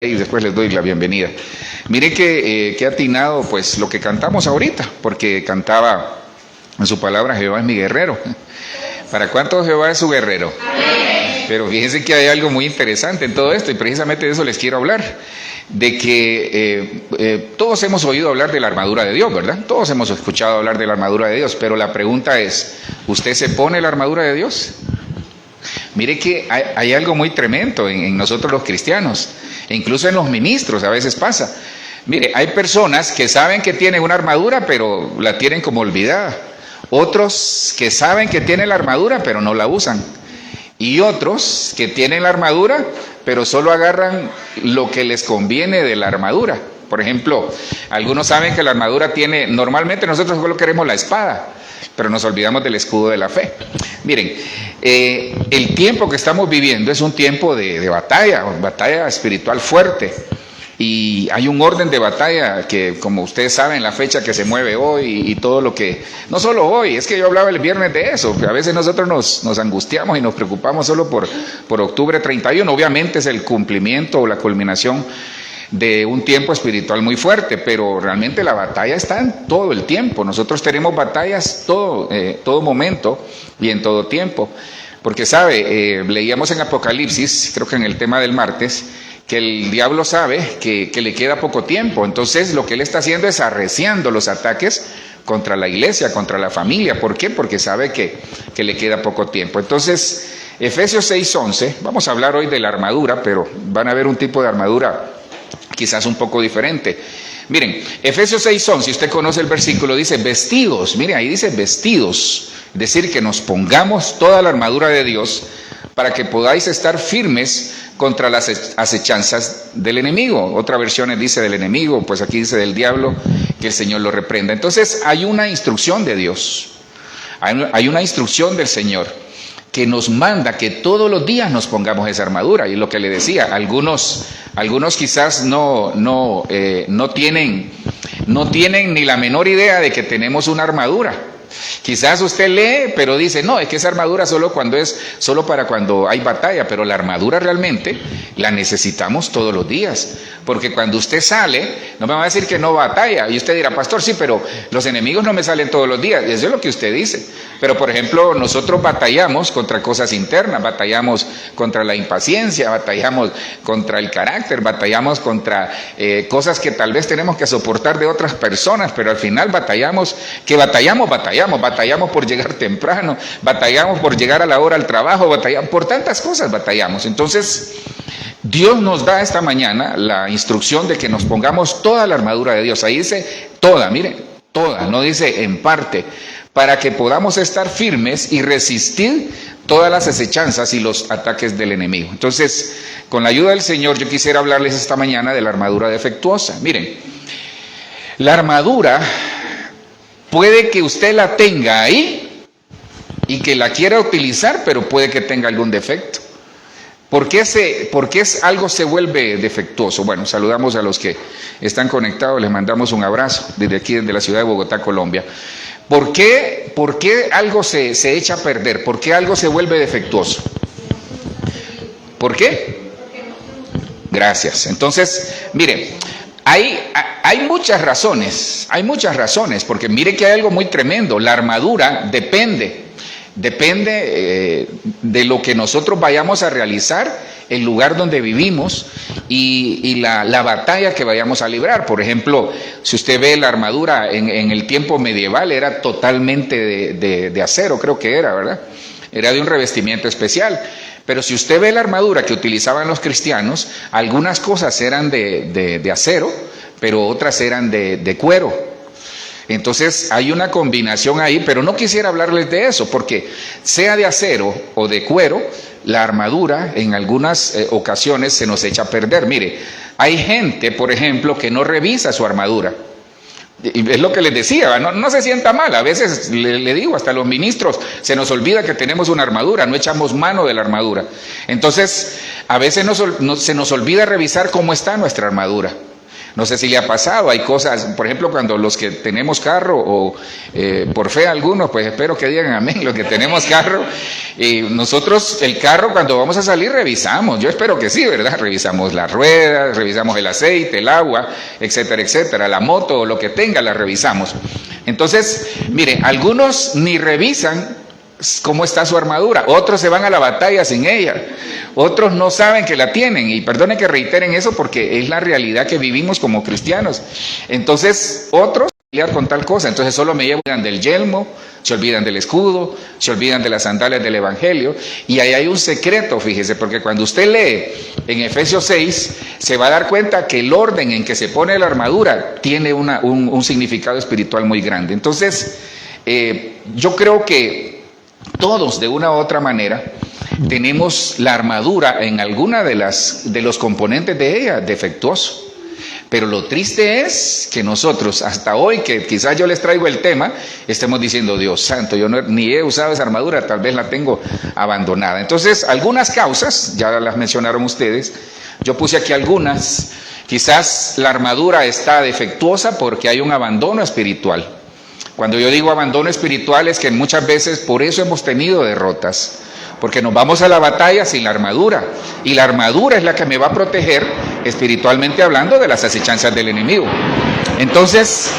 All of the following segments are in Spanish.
y después les doy la bienvenida. Mire que atinado pues lo que cantamos ahorita, porque cantaba en su palabra: Jehová es mi guerrero. ¿Para cuántos Jehová es su guerrero? Amén. Pero fíjense que hay algo muy interesante en todo esto, y precisamente de eso les quiero hablar, de que todos hemos oído hablar de la armadura de Dios, ¿verdad? Todos hemos escuchado hablar de la armadura de Dios, pero la pregunta es, ¿usted se pone la armadura de Dios? Mire que hay algo muy tremendo en nosotros los cristianos, e incluso en los ministros a veces pasa. Mire, hay personas que saben que tienen una armadura, pero la tienen como olvidada. Otros que saben que tienen la armadura, pero no la usan. Y otros que tienen la armadura, pero solo agarran lo que les conviene de la armadura. Por ejemplo, algunos saben que la armadura tiene, normalmente nosotros solo queremos la espada, pero nos olvidamos del escudo de la fe. Miren, el tiempo que estamos viviendo es un tiempo de batalla espiritual fuerte. Y hay un orden de batalla que, como ustedes saben, la fecha que se mueve hoy y todo lo que... No solo hoy, es que yo hablaba el viernes de eso. A veces nosotros nos angustiamos y nos preocupamos solo por octubre 31. Obviamente es el cumplimiento o la culminación de un tiempo espiritual muy fuerte, pero realmente la batalla está en todo el tiempo. Nosotros tenemos batallas todo momento y en todo tiempo. Porque sabe, leíamos en Apocalipsis, creo que en el tema del martes, que el diablo sabe que le queda poco tiempo. Entonces lo que él está haciendo es arreciando los ataques contra la iglesia, contra la familia. ¿Por qué? Porque sabe que le queda poco tiempo. Entonces, Efesios 6:11, vamos a hablar hoy de la armadura, pero van a ver un tipo de armadura quizás un poco diferente. Miren, Efesios 6:11, si usted conoce el versículo, dice vestidos. Miren, ahí dice vestidos, es decir, que nos pongamos toda la armadura de Dios para que podáis estar firmes contra las acechanzas del enemigo. Otra versión dice del enemigo, pues aquí dice del diablo, que el Señor lo reprenda. Entonces hay una instrucción de Dios, hay una instrucción del Señor que nos manda que todos los días nos pongamos esa armadura. Y lo que le decía, algunos quizás no tienen ni la menor idea de que tenemos una armadura. Quizás usted lee, pero dice, no, es que esa armadura solo para cuando hay batalla, pero la armadura realmente la necesitamos todos los días, porque cuando usted sale, no me va a decir que no batalla, y usted dirá, pastor, sí, pero los enemigos no me salen todos los días, eso es lo que usted dice, pero por ejemplo, nosotros batallamos contra cosas internas, batallamos contra la impaciencia, batallamos contra el carácter, batallamos contra cosas que tal vez tenemos que soportar de otras personas, pero al final batallamos por llegar temprano, batallamos por llegar a la hora al trabajo, batallamos por tantas cosas, batallamos. Entonces, Dios nos da esta mañana la instrucción de que nos pongamos toda la armadura de Dios. Ahí dice toda, mire, toda, no dice en parte, para que podamos estar firmes y resistir todas las acechanzas y los ataques del enemigo. Entonces, con la ayuda del Señor, yo quisiera hablarles esta mañana de la armadura defectuosa. Miren, la armadura puede que usted la tenga ahí y que la quiera utilizar, pero puede que tenga algún defecto. ¿Por qué algo se vuelve defectuoso? Bueno, saludamos a los que están conectados, les mandamos un abrazo desde aquí, desde la ciudad de Bogotá, Colombia. ¿Por qué algo se echa a perder? ¿Por qué algo se vuelve defectuoso? ¿Por qué? Gracias. Entonces, mire, hay muchas razones, porque mire que hay algo muy tremendo. La armadura depende de lo que nosotros vayamos a realizar, el lugar donde vivimos y la batalla que vayamos a librar. Por ejemplo, si usted ve la armadura en el tiempo medieval, era totalmente de acero, creo que era, ¿verdad? Era de un revestimiento especial. Pero si usted ve la armadura que utilizaban los cristianos, algunas cosas eran de acero, pero otras eran de cuero. Entonces hay una combinación ahí, pero no quisiera hablarles de eso, porque sea de acero o de cuero, la armadura en algunas ocasiones se nos echa a perder. Mire, hay gente, por ejemplo, que no revisa su armadura. Y es lo que les decía, no se sienta mal, a veces le digo, hasta los ministros se nos olvida que tenemos una armadura, no echamos mano de la armadura. Entonces, a veces se nos olvida revisar cómo está nuestra armadura. No sé si le ha pasado, hay cosas, por ejemplo, cuando los que tenemos carro, o por fe algunos, pues espero que digan amén, los que tenemos carro, nosotros el carro cuando vamos a salir revisamos, yo espero que sí, ¿verdad? Revisamos las ruedas, revisamos el aceite, el agua, etcétera, etcétera, la moto o lo que tenga la revisamos. Entonces, mire, algunos ni revisan cómo está su armadura, otros se van a la batalla sin ella, otros no saben que la tienen, y perdone que reiteren eso porque es la realidad que vivimos como cristianos. Entonces otros pelean con tal cosa, entonces solo me llevan del yelmo, se olvidan del escudo, se olvidan de las sandalias del evangelio, y ahí hay un secreto, fíjese, porque cuando usted lee en Efesios 6 se va a dar cuenta que el orden en que se pone la armadura tiene un significado espiritual muy grande. Entonces yo creo que todos de una u otra manera tenemos la armadura en alguna de los componentes de ella defectuoso. Pero lo triste es que nosotros hasta hoy, que quizás yo les traigo el tema, estemos diciendo, Dios santo, yo ni he usado esa armadura, tal vez la tengo abandonada. Entonces, algunas causas, ya las mencionaron ustedes, yo puse aquí algunas. Quizás la armadura está defectuosa porque hay un abandono espiritual. Cuando yo digo abandono espiritual es que muchas veces por eso hemos tenido derrotas, porque nos vamos a la batalla sin la armadura, y la armadura es la que me va a proteger espiritualmente hablando de las acechanzas del enemigo. Entonces,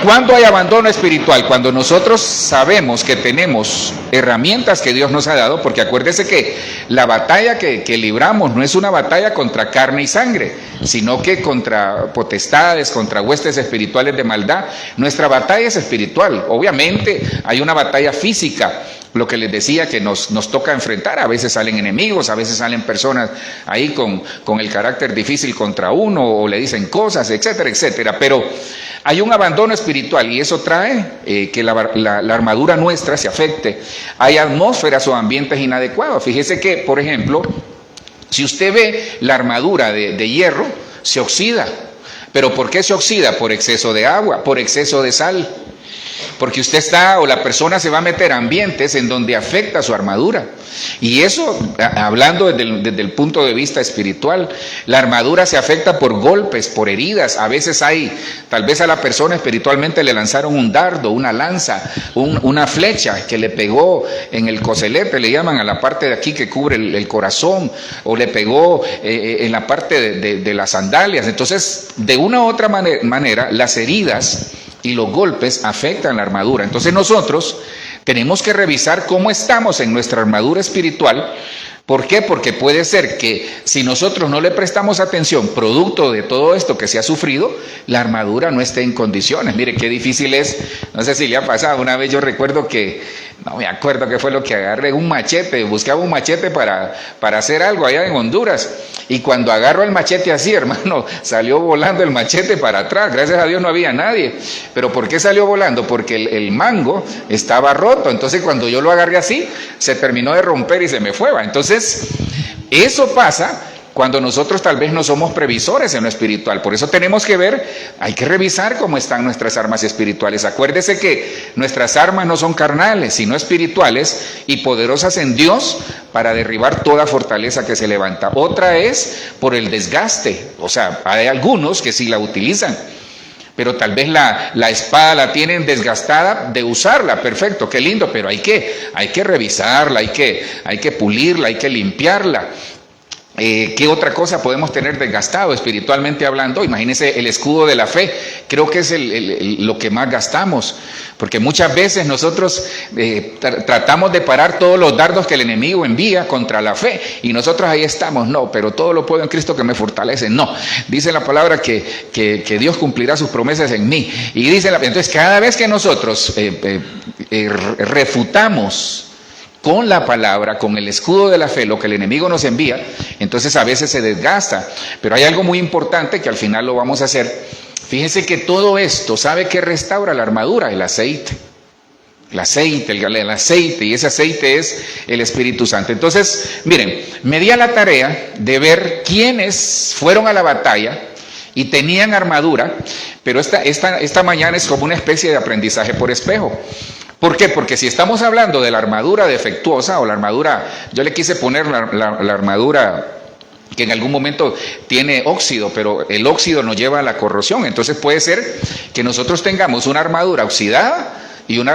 ¿cuándo hay abandono espiritual? Cuando nosotros sabemos que tenemos herramientas que Dios nos ha dado, porque acuérdese que la batalla que libramos no es una batalla contra carne y sangre, sino que contra potestades, contra huestes espirituales de maldad. Nuestra batalla es espiritual. Obviamente hay una batalla física, lo que les decía que nos toca enfrentar. A veces salen enemigos, a veces salen personas ahí con el carácter difícil contra uno, o le dicen cosas, etcétera, etcétera. Pero hay un abandono espiritual, y eso trae que la armadura nuestra se afecte. Hay atmósferas o ambientes inadecuados. Fíjese que, por ejemplo, si usted ve la armadura de hierro, se oxida. ¿Pero por qué se oxida? Por exceso de agua, por exceso de sal. Porque usted la persona se va a meter a ambientes en donde afecta su armadura. Y eso, hablando desde el punto de vista espiritual, la armadura se afecta por golpes, por heridas. A veces tal vez a la persona espiritualmente le lanzaron un dardo, una lanza, una flecha que le pegó en el coselete, le llaman a la parte de aquí que cubre el corazón, o le pegó en la parte de las sandalias. Entonces, de una u otra manera, las heridas y los golpes afectan la armadura. Entonces nosotros tenemos que revisar cómo estamos en nuestra armadura espiritual. ¿Por qué? Porque puede ser que si nosotros no le prestamos atención, producto de todo esto que se ha sufrido, la armadura no esté en condiciones. Mire qué difícil es, no sé si le ha pasado, una vez yo recuerdo no me acuerdo qué fue lo que agarré, un machete, buscaba un machete para hacer algo allá en Honduras, y cuando agarro el machete así, hermano, salió volando el machete para atrás. Gracias a Dios no había nadie. ¿Pero por qué salió volando? Porque el mango estaba roto. Entonces cuando yo lo agarré así, se terminó de romper y se me fue. Entonces eso pasa cuando nosotros tal vez no somos previsores en lo espiritual. Por eso tenemos que hay que revisar cómo están nuestras armas espirituales. Acuérdese que nuestras armas no son carnales, sino espirituales y poderosas en Dios para derribar toda fortaleza que se levanta. Otra es por el desgaste. O sea, hay algunos que sí la utilizan, pero tal vez la espada la tienen desgastada de usarla. Perfecto, qué lindo, pero hay que revisarla, hay que pulirla, hay que limpiarla. ¿Qué otra cosa podemos tener desgastado espiritualmente hablando? Imagínense el escudo de la fe. Creo que es lo que más gastamos, porque muchas veces nosotros tratamos de parar todos los dardos que el enemigo envía contra la fe, y nosotros ahí estamos, no, pero todo lo puedo en Cristo que me fortalece. No, dice la palabra que Dios cumplirá sus promesas en mí, y entonces cada vez que nosotros refutamos con la palabra, con el escudo de la fe, lo que el enemigo nos envía, entonces a veces se desgasta. Pero hay algo muy importante que al final lo vamos a hacer. Fíjense que todo esto, ¿sabe qué restaura la armadura? El aceite. El aceite, y ese aceite es el Espíritu Santo. Entonces, miren, me di a la tarea de ver quiénes fueron a la batalla y tenían armadura, pero esta mañana es como una especie de aprendizaje por espejo. ¿Por qué? Porque si estamos hablando de la armadura defectuosa, o la armadura, yo le quise poner la armadura que en algún momento tiene óxido, pero el óxido nos lleva a la corrosión. Entonces puede ser que nosotros tengamos una armadura oxidada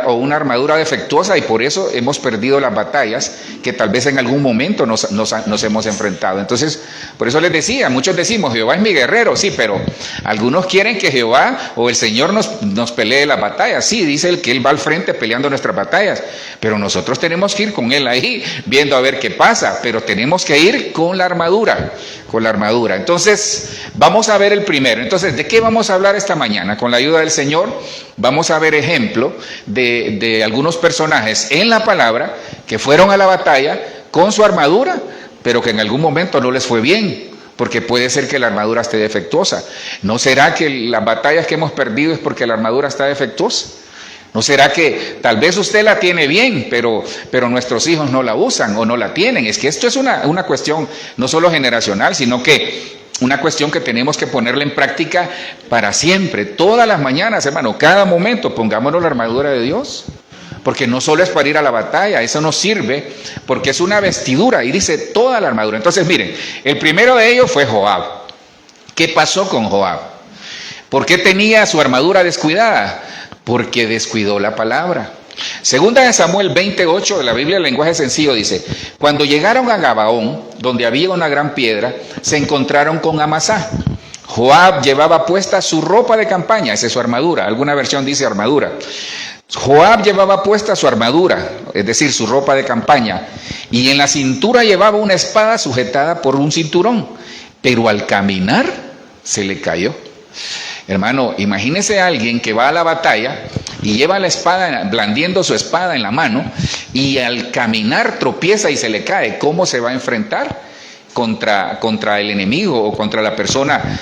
o una armadura defectuosa, y por eso hemos perdido las batallas que tal vez en algún momento nos hemos enfrentado. Entonces, por eso les decía, muchos decimos, Jehová es mi guerrero, sí, pero algunos quieren que Jehová o el Señor nos pelee las batallas. Sí, dice él que Él va al frente peleando nuestras batallas, pero nosotros tenemos que ir con Él ahí, viendo a ver qué pasa, pero tenemos que ir con la armadura, Entonces, vamos a ver el primero. Entonces, ¿de qué vamos a hablar esta mañana? Con la ayuda del Señor, vamos a ver ejemplo de algunos personajes en la palabra que fueron a la batalla con su armadura, pero que en algún momento no les fue bien, porque puede ser que la armadura esté defectuosa. ¿No será que las batallas que hemos perdido es porque la armadura está defectuosa? ¿No será que tal vez usted la tiene bien, pero nuestros hijos no la usan o no la tienen? Es que esto es una cuestión no solo generacional, sino que una cuestión que tenemos que ponerla en práctica para siempre, todas las mañanas, hermano, cada momento. Pongámonos la armadura de Dios, porque no solo es para ir a la batalla, eso nos sirve, porque es una vestidura, y dice toda la armadura. Entonces miren, el primero de ellos fue Joab. ¿Qué pasó con Joab? ¿Por qué tenía su armadura descuidada? Porque descuidó la palabra. Segunda de Samuel 20:8 de la Biblia, el lenguaje sencillo, dice: cuando llegaron a Gabaón, donde había una gran piedra, se encontraron con Amasá. Joab llevaba puesta su ropa de campaña, esa es su armadura, alguna versión dice armadura. Joab llevaba puesta su armadura, es decir, su ropa de campaña, y en la cintura llevaba una espada sujetada por un cinturón, pero al caminar se le cayó. Hermano, imagínese a alguien que va a la batalla y lleva la espada, blandiendo su espada en la mano, y al caminar tropieza y se le cae. ¿Cómo se va a enfrentar contra el enemigo o contra la persona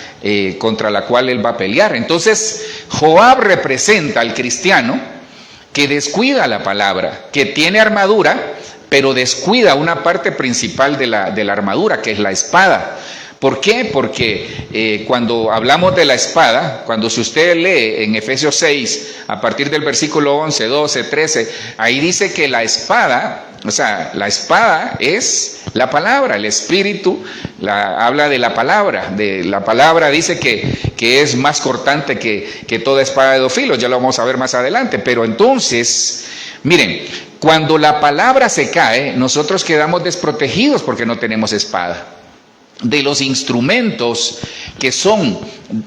contra la cual él va a pelear? Entonces, Joab representa al cristiano que descuida la palabra, que tiene armadura, pero descuida una parte principal de la armadura, que es la espada. ¿Por qué? Porque cuando hablamos de la espada, si usted lee en Efesios 6, a partir del versículo 11, 12, 13, ahí dice que la espada, la espada es la palabra, el Espíritu habla de la palabra. Dice que es más cortante que toda espada de dos filos, ya lo vamos a ver más adelante. Pero entonces, miren, cuando la palabra se cae, nosotros quedamos desprotegidos porque no tenemos espada. De los instrumentos que son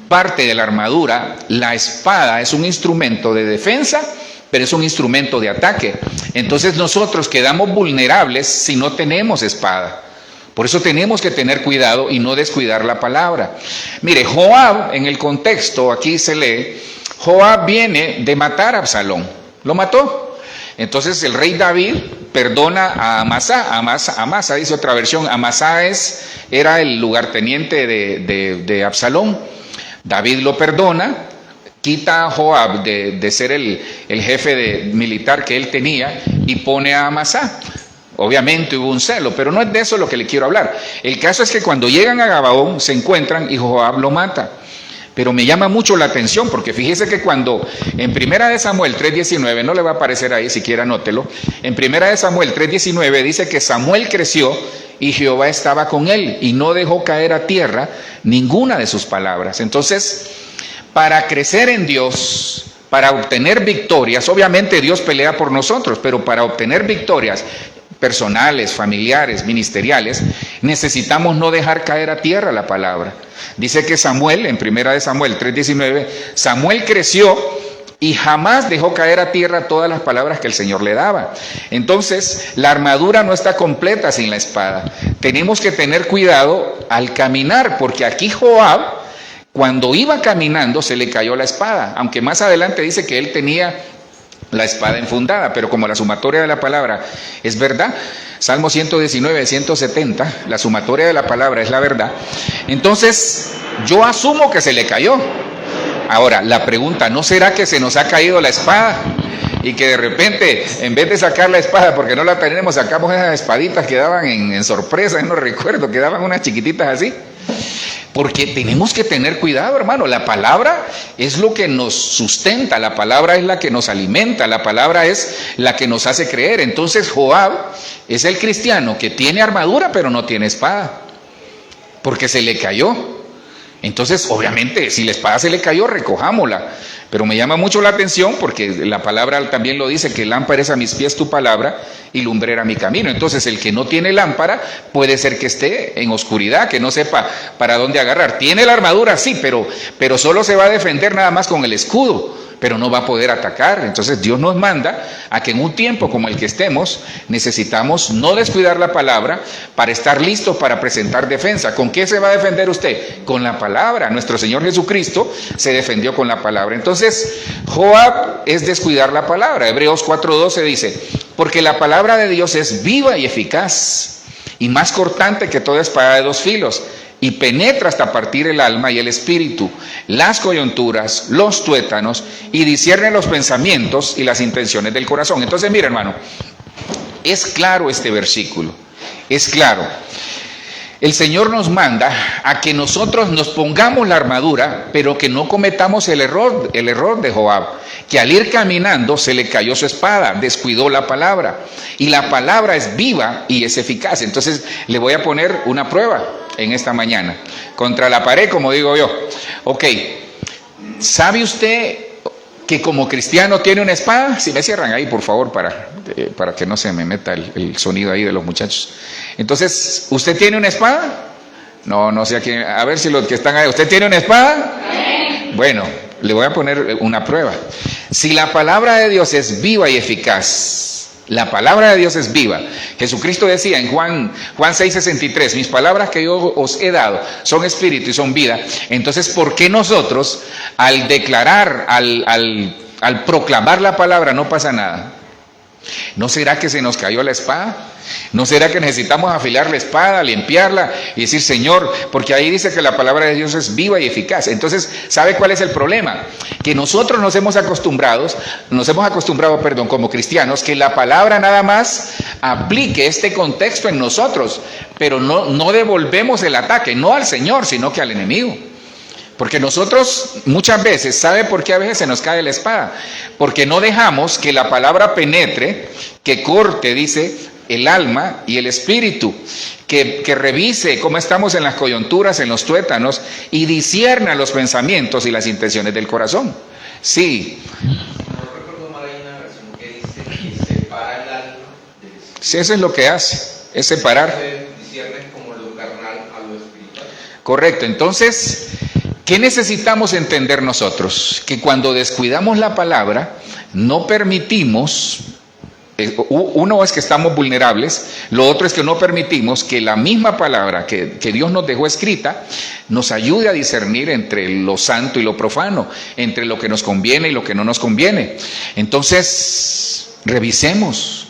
parte de la armadura, la espada es un instrumento de defensa, pero es un instrumento de ataque. Entonces nosotros quedamos vulnerables si no tenemos espada. Por eso tenemos que tener cuidado y no descuidar la palabra. Mire, Joab, en el contexto, aquí se lee, Joab viene de matar a Absalón, lo mató. Entonces el rey David perdona a Amasa, dice otra versión. Amasa era el lugarteniente de Absalón. David lo perdona, quita a Joab de ser el jefe militar que él tenía y pone a Amasa. Obviamente hubo un celo, pero no es de eso lo que le quiero hablar. El caso es que cuando llegan a Gabaón se encuentran y Joab lo mata. Pero me llama mucho la atención, porque fíjese que cuando en 1 de Samuel 3:19, no le va a aparecer ahí, siquiera anótelo, en 1 de Samuel 3:19 dice que Samuel creció y Jehová estaba con él y no dejó caer a tierra ninguna de sus palabras. Entonces, para crecer en Dios, para obtener victorias, obviamente Dios pelea por nosotros, pero para obtener victorias personales, familiares, ministeriales, necesitamos no dejar caer a tierra la palabra. Dice que Samuel, en 1 de Samuel 3:19, Samuel creció y jamás dejó caer a tierra todas las palabras que el Señor le daba. Entonces, la armadura no está completa sin la espada. Tenemos que tener cuidado al caminar, porque aquí Joab, cuando iba caminando, se le cayó la espada, aunque más adelante dice que él tenía la espada enfundada, pero como la sumatoria de la palabra es verdad, Salmo 119, 170, la sumatoria de la palabra es la verdad, entonces yo asumo que se le cayó. Ahora, la pregunta, ¿no será que se nos ha caído la espada? Y que de repente, en vez de sacar la espada, porque no la tenemos, sacamos esas espaditas que daban en sorpresa, no recuerdo, que daban unas chiquititas así. Porque tenemos que tener cuidado, hermano. La palabra es lo que nos sustenta, la palabra es la que nos alimenta, la palabra es la que nos hace creer. Entonces Joab es el cristiano que tiene armadura pero no tiene espada. porque se le cayó. Entonces, obviamente, si la espada se le cayó, recojámosla. Pero me llama mucho la atención porque la palabra también lo dice, que lámpara es a mis pies tu palabra y lumbrera mi camino. Entonces, el que no tiene lámpara puede ser que esté en oscuridad, que no sepa para dónde agarrar. Tiene la armadura, sí, pero solo se va a defender nada más con el escudo, pero no va a poder atacar. Entonces Dios nos manda a que en un tiempo como el que estemos, necesitamos no descuidar la palabra para estar listos para presentar defensa. ¿Con qué se va a defender usted? Con la palabra. Nuestro Señor Jesucristo se defendió con la palabra. Entonces, Joab es descuidar la palabra. Hebreos 4:12 dice, porque la palabra de Dios es viva y eficaz, y más cortante que toda espada de dos filos, y penetra hasta partir el alma y el espíritu, las coyunturas, los tuétanos, y discierne los pensamientos y las intenciones del corazón. Entonces, mira, hermano, es claro este versículo, es claro. El Señor nos manda a que nosotros nos pongamos la armadura, pero que no cometamos el error de Joab, que al ir caminando se le cayó su espada, descuidó la palabra, y la palabra es viva y es eficaz. Entonces le voy a poner una prueba en esta mañana, contra la pared, como digo yo. Ok, ¿sabe usted que como cristiano tiene una espada? Si me cierran ahí, por favor, para que no se me meta el sonido ahí de los muchachos. Entonces, ¿usted tiene una espada? No sé a quién, a ver si los que están ahí, ¿usted tiene una espada? Bueno, le voy a poner una prueba. Si la palabra de Dios es viva y eficaz, la palabra de Dios es viva. Jesucristo decía en Juan 6:63, mis palabras que yo os he dado son espíritu y son vida. Entonces, ¿por qué nosotros al declarar, al proclamar la palabra no pasa nada? ¿No será que se nos cayó la espada? ¿No será que necesitamos afilar la espada, limpiarla y decir, Señor, porque ahí dice que la palabra de Dios es viva y eficaz? Entonces, ¿sabe cuál es el problema? Que nosotros nos hemos acostumbrado, como cristianos, que la palabra nada más aplique este contexto en nosotros, pero no devolvemos el ataque, no al Señor, sino que al enemigo. Porque nosotros muchas veces, ¿sabe por qué a veces se nos cae la espada? Porque no dejamos que la palabra penetre, que corte, dice, el alma y el espíritu, que revise cómo estamos en las coyunturas, en los tuétanos, y discierna los pensamientos y las intenciones del corazón. Sí. No recuerdo mal, hay una versión que dice que separa el alma del espíritu. Sí, eso es lo que hace, es separar. Discierne como lo carnal a lo espiritual. Correcto, entonces, ¿qué necesitamos entender nosotros? Que cuando descuidamos la palabra, no permitimos, uno es que estamos vulnerables, lo otro es que no permitimos que la misma palabra que Dios nos dejó escrita, nos ayude a discernir entre lo santo y lo profano, entre lo que nos conviene y lo que no nos conviene. Entonces, revisemos.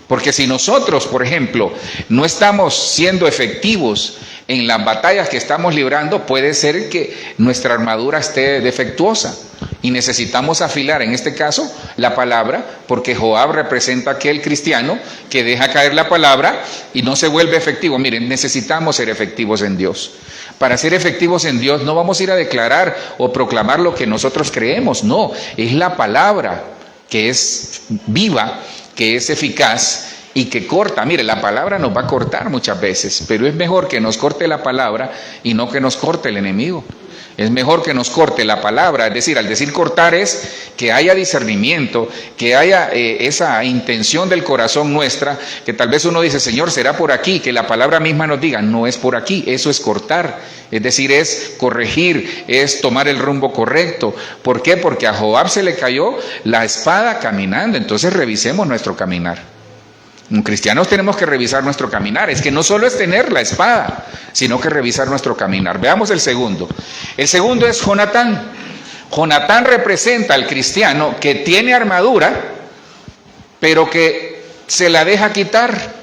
Porque si nosotros, por ejemplo, no estamos siendo efectivos en las batallas que estamos librando, puede ser que nuestra armadura esté defectuosa y necesitamos afilar, en este caso, la palabra, porque Joab representa a aquel cristiano que deja caer la palabra y no se vuelve efectivo. Miren, necesitamos ser efectivos en Dios. Para ser efectivos en Dios no vamos a ir a declarar o proclamar lo que nosotros creemos, no, es la palabra que es viva, que es eficaz y que corta. Mire, la palabra nos va a cortar muchas veces, pero es mejor que nos corte la palabra y no que nos corte el enemigo. Es mejor que nos corte la palabra, es decir, al decir cortar es que haya discernimiento, que haya esa intención del corazón nuestra, que tal vez uno dice, Señor, será por aquí, que la palabra misma nos diga, no es por aquí, eso es cortar, es decir, es corregir, es tomar el rumbo correcto. ¿Por qué? Porque a Joab se le cayó la espada caminando, entonces revisemos nuestro caminar. Como cristianos tenemos que revisar nuestro caminar. Es que no solo es tener la espada, sino que revisar nuestro caminar. Veamos el segundo. El segundo es Jonatán. Jonatán representa al cristiano que tiene armadura, pero que se la deja quitar.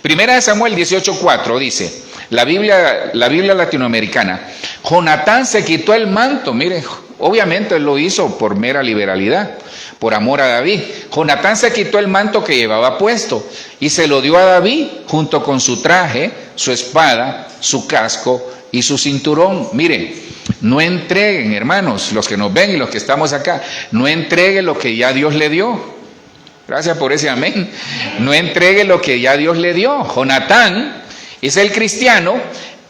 Primera de Samuel 18:4 dice, la Biblia latinoamericana, Jonatán se quitó el manto. Mire, obviamente él lo hizo por mera liberalidad, por amor a David. Jonatán se quitó el manto que llevaba puesto y se lo dio a David junto con su traje, su espada, su casco y su cinturón. Miren, no entreguen, hermanos, los que nos ven y los que estamos acá, no entreguen lo que ya Dios le dio. Gracias por ese amén. No entregue lo que ya Dios le dio. Jonatán Es el cristiano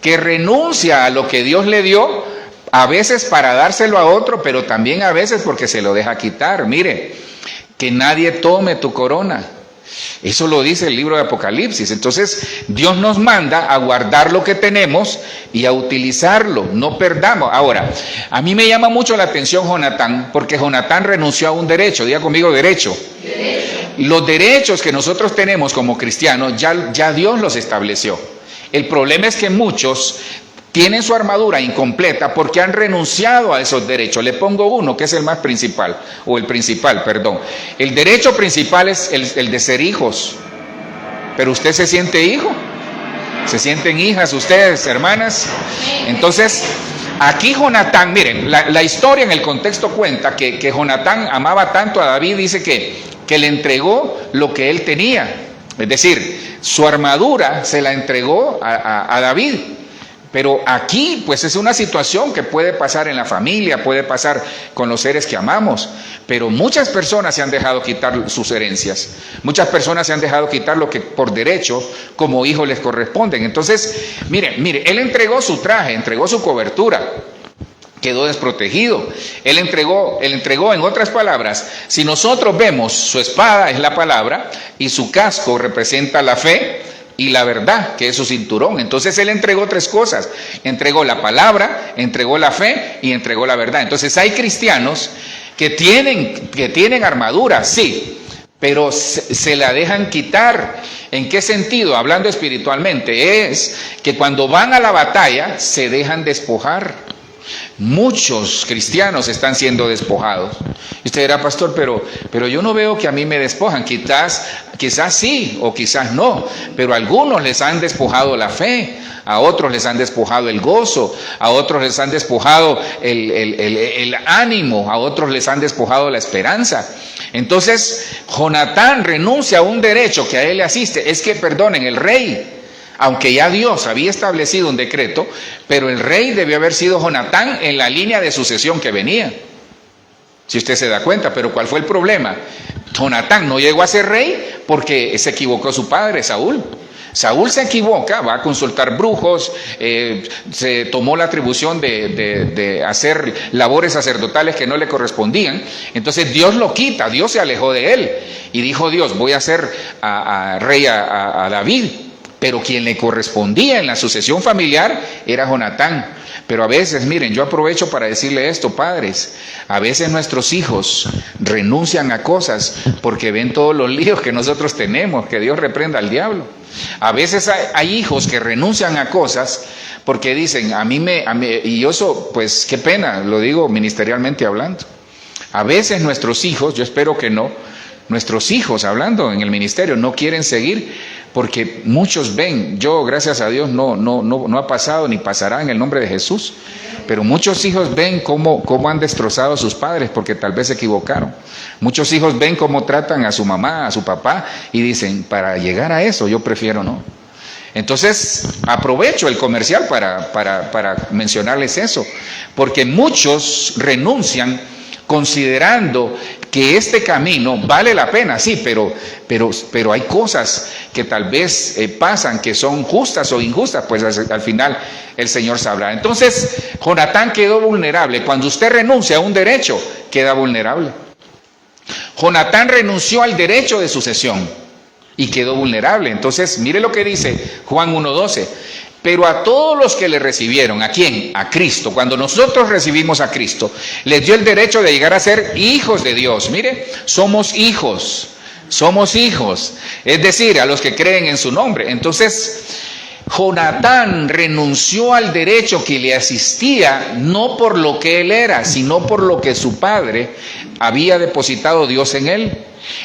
que renuncia a lo que Dios le dio, a veces para dárselo a otro, pero también a veces porque se lo deja quitar. Mire, que nadie tome tu corona. Eso lo dice el libro de Apocalipsis. Entonces Dios nos manda a guardar lo que tenemos y a utilizarlo, no perdamos. Ahora, a mí me llama mucho la atención Jonatán, porque Jonatán renunció a un derecho. Diga conmigo, derecho. Los derechos que nosotros tenemos como cristianos ya Dios los estableció. El problema es que muchos tienen su armadura incompleta porque han renunciado a esos derechos. Le pongo uno que es el más principal, o el principal, perdón. El derecho principal es el de ser hijos. Pero usted se siente hijo, se sienten hijas ustedes, hermanas. Entonces, aquí Jonatán, miren, la historia en el contexto cuenta que Jonatán amaba tanto a David, dice que le entregó lo que él tenía. Es decir, su armadura se la entregó a David. Pero aquí pues es una situación que puede pasar en la familia, puede pasar con los seres que amamos, pero muchas personas se han dejado quitar sus herencias, muchas personas se han dejado quitar lo que por derecho como hijos les corresponden. Entonces, mire, él entregó su traje, entregó su cobertura, quedó desprotegido. Él entregó, en otras palabras, si nosotros vemos, su espada es la palabra y su casco representa la fe y la verdad, que es su cinturón. Entonces él entregó tres cosas: entregó la palabra, entregó la fe y entregó la verdad. Entonces hay cristianos que tienen armadura, sí, pero se la dejan quitar. ¿En qué sentido? Hablando espiritualmente, es que cuando van a la batalla se dejan despojar. Muchos cristianos están siendo despojados. Y usted dirá, pastor, pero yo no veo que a mí me despojan. Quizás sí o quizás no, pero a algunos les han despojado la fe, a otros les han despojado el gozo, a otros les han despojado el ánimo, a otros les han despojado la esperanza. Entonces Jonatán renuncia a un derecho que a él le asiste. Es que, perdonen, el rey, aunque ya Dios había establecido un decreto, pero el rey debió haber sido Jonatán en la línea de sucesión que venía, si usted se da cuenta. Pero ¿cuál fue el problema? Jonatán no llegó a ser rey porque se equivocó su padre, Saúl. Saúl se equivoca, va a consultar brujos, se tomó la atribución de hacer labores sacerdotales que no le correspondían. Entonces Dios lo quita, Dios se alejó de él y dijo Dios, voy a hacer rey a David. Pero quien le correspondía en la sucesión familiar era Jonatán. Pero a veces, miren, yo aprovecho para decirle esto, padres, a veces nuestros hijos renuncian a cosas porque ven todos los líos que nosotros tenemos, que Dios reprenda al diablo. A veces hay hijos que renuncian a cosas porque dicen, y eso, pues qué pena, lo digo ministerialmente hablando. A veces nuestros hijos, yo espero que no, nuestros hijos, hablando en el ministerio, no quieren seguir porque muchos ven, yo gracias a Dios no ha pasado ni pasará en el nombre de Jesús, pero muchos hijos ven cómo han destrozado a sus padres porque tal vez se equivocaron. Muchos hijos ven cómo tratan a su mamá, a su papá y dicen, para llegar a eso yo prefiero no. Entonces aprovecho el comercial para mencionarles eso, porque muchos renuncian considerando que este camino vale la pena, sí, pero hay cosas que tal vez pasan que son justas o injustas, pues al final el Señor sabrá. Entonces Jonatán quedó vulnerable. Cuando usted renuncia a un derecho, queda vulnerable. Jonatán renunció al derecho de sucesión y quedó vulnerable. Entonces mire lo que dice Juan 1:12. Pero a todos los que le recibieron, ¿a quién? A Cristo. Cuando nosotros recibimos a Cristo, les dio el derecho de llegar a ser hijos de Dios. Mire, somos hijos, es decir, a los que creen en su nombre. Entonces, Jonatán renunció al derecho que le asistía, no por lo que él era, sino por lo que su padre había depositado Dios en él.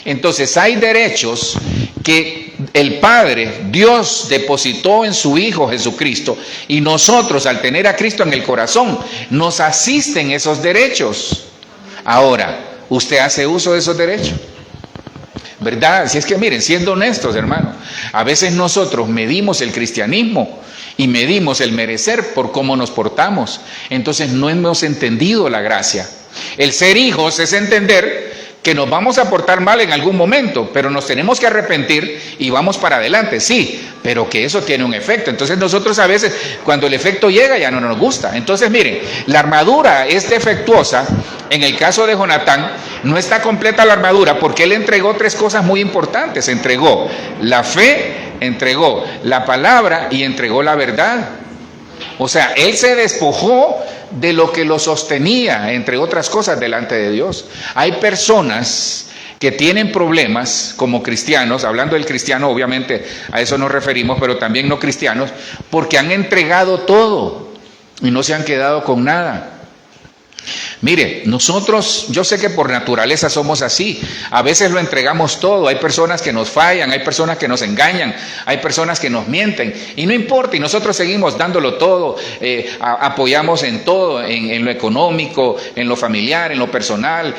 Entonces hay derechos que el Padre, Dios, depositó en su Hijo Jesucristo, y nosotros, al tener a Cristo en el corazón, nos asisten esos derechos. Ahora, ¿usted hace uso de esos derechos? ¿Verdad? Si es que miren, siendo honestos, hermano, a veces nosotros medimos el cristianismo y medimos el merecer por cómo nos portamos. Entonces no hemos entendido la gracia. El ser hijos es entender que nos vamos a portar mal en algún momento, pero nos tenemos que arrepentir y vamos para adelante, sí, pero que eso tiene un efecto. Entonces nosotros a veces, cuando el efecto llega, ya no nos gusta. Entonces miren, la armadura es defectuosa. En el caso de Jonatán, no está completa la armadura porque él entregó 3 cosas muy importantes. Entregó la fe, entregó la palabra y entregó la verdad. O sea, él se despojó de lo que lo sostenía, entre otras cosas, delante de Dios. Hay personas que tienen problemas como cristianos, hablando del cristiano, obviamente a eso nos referimos, pero también no cristianos, porque han entregado todo y no se han quedado con nada. Mire, nosotros, yo sé que por naturaleza somos así, a veces lo entregamos todo, hay personas que nos fallan, hay personas que nos engañan, hay personas que nos mienten, y no importa, y nosotros seguimos dándolo todo, apoyamos en todo, en lo económico, en lo familiar, en lo personal,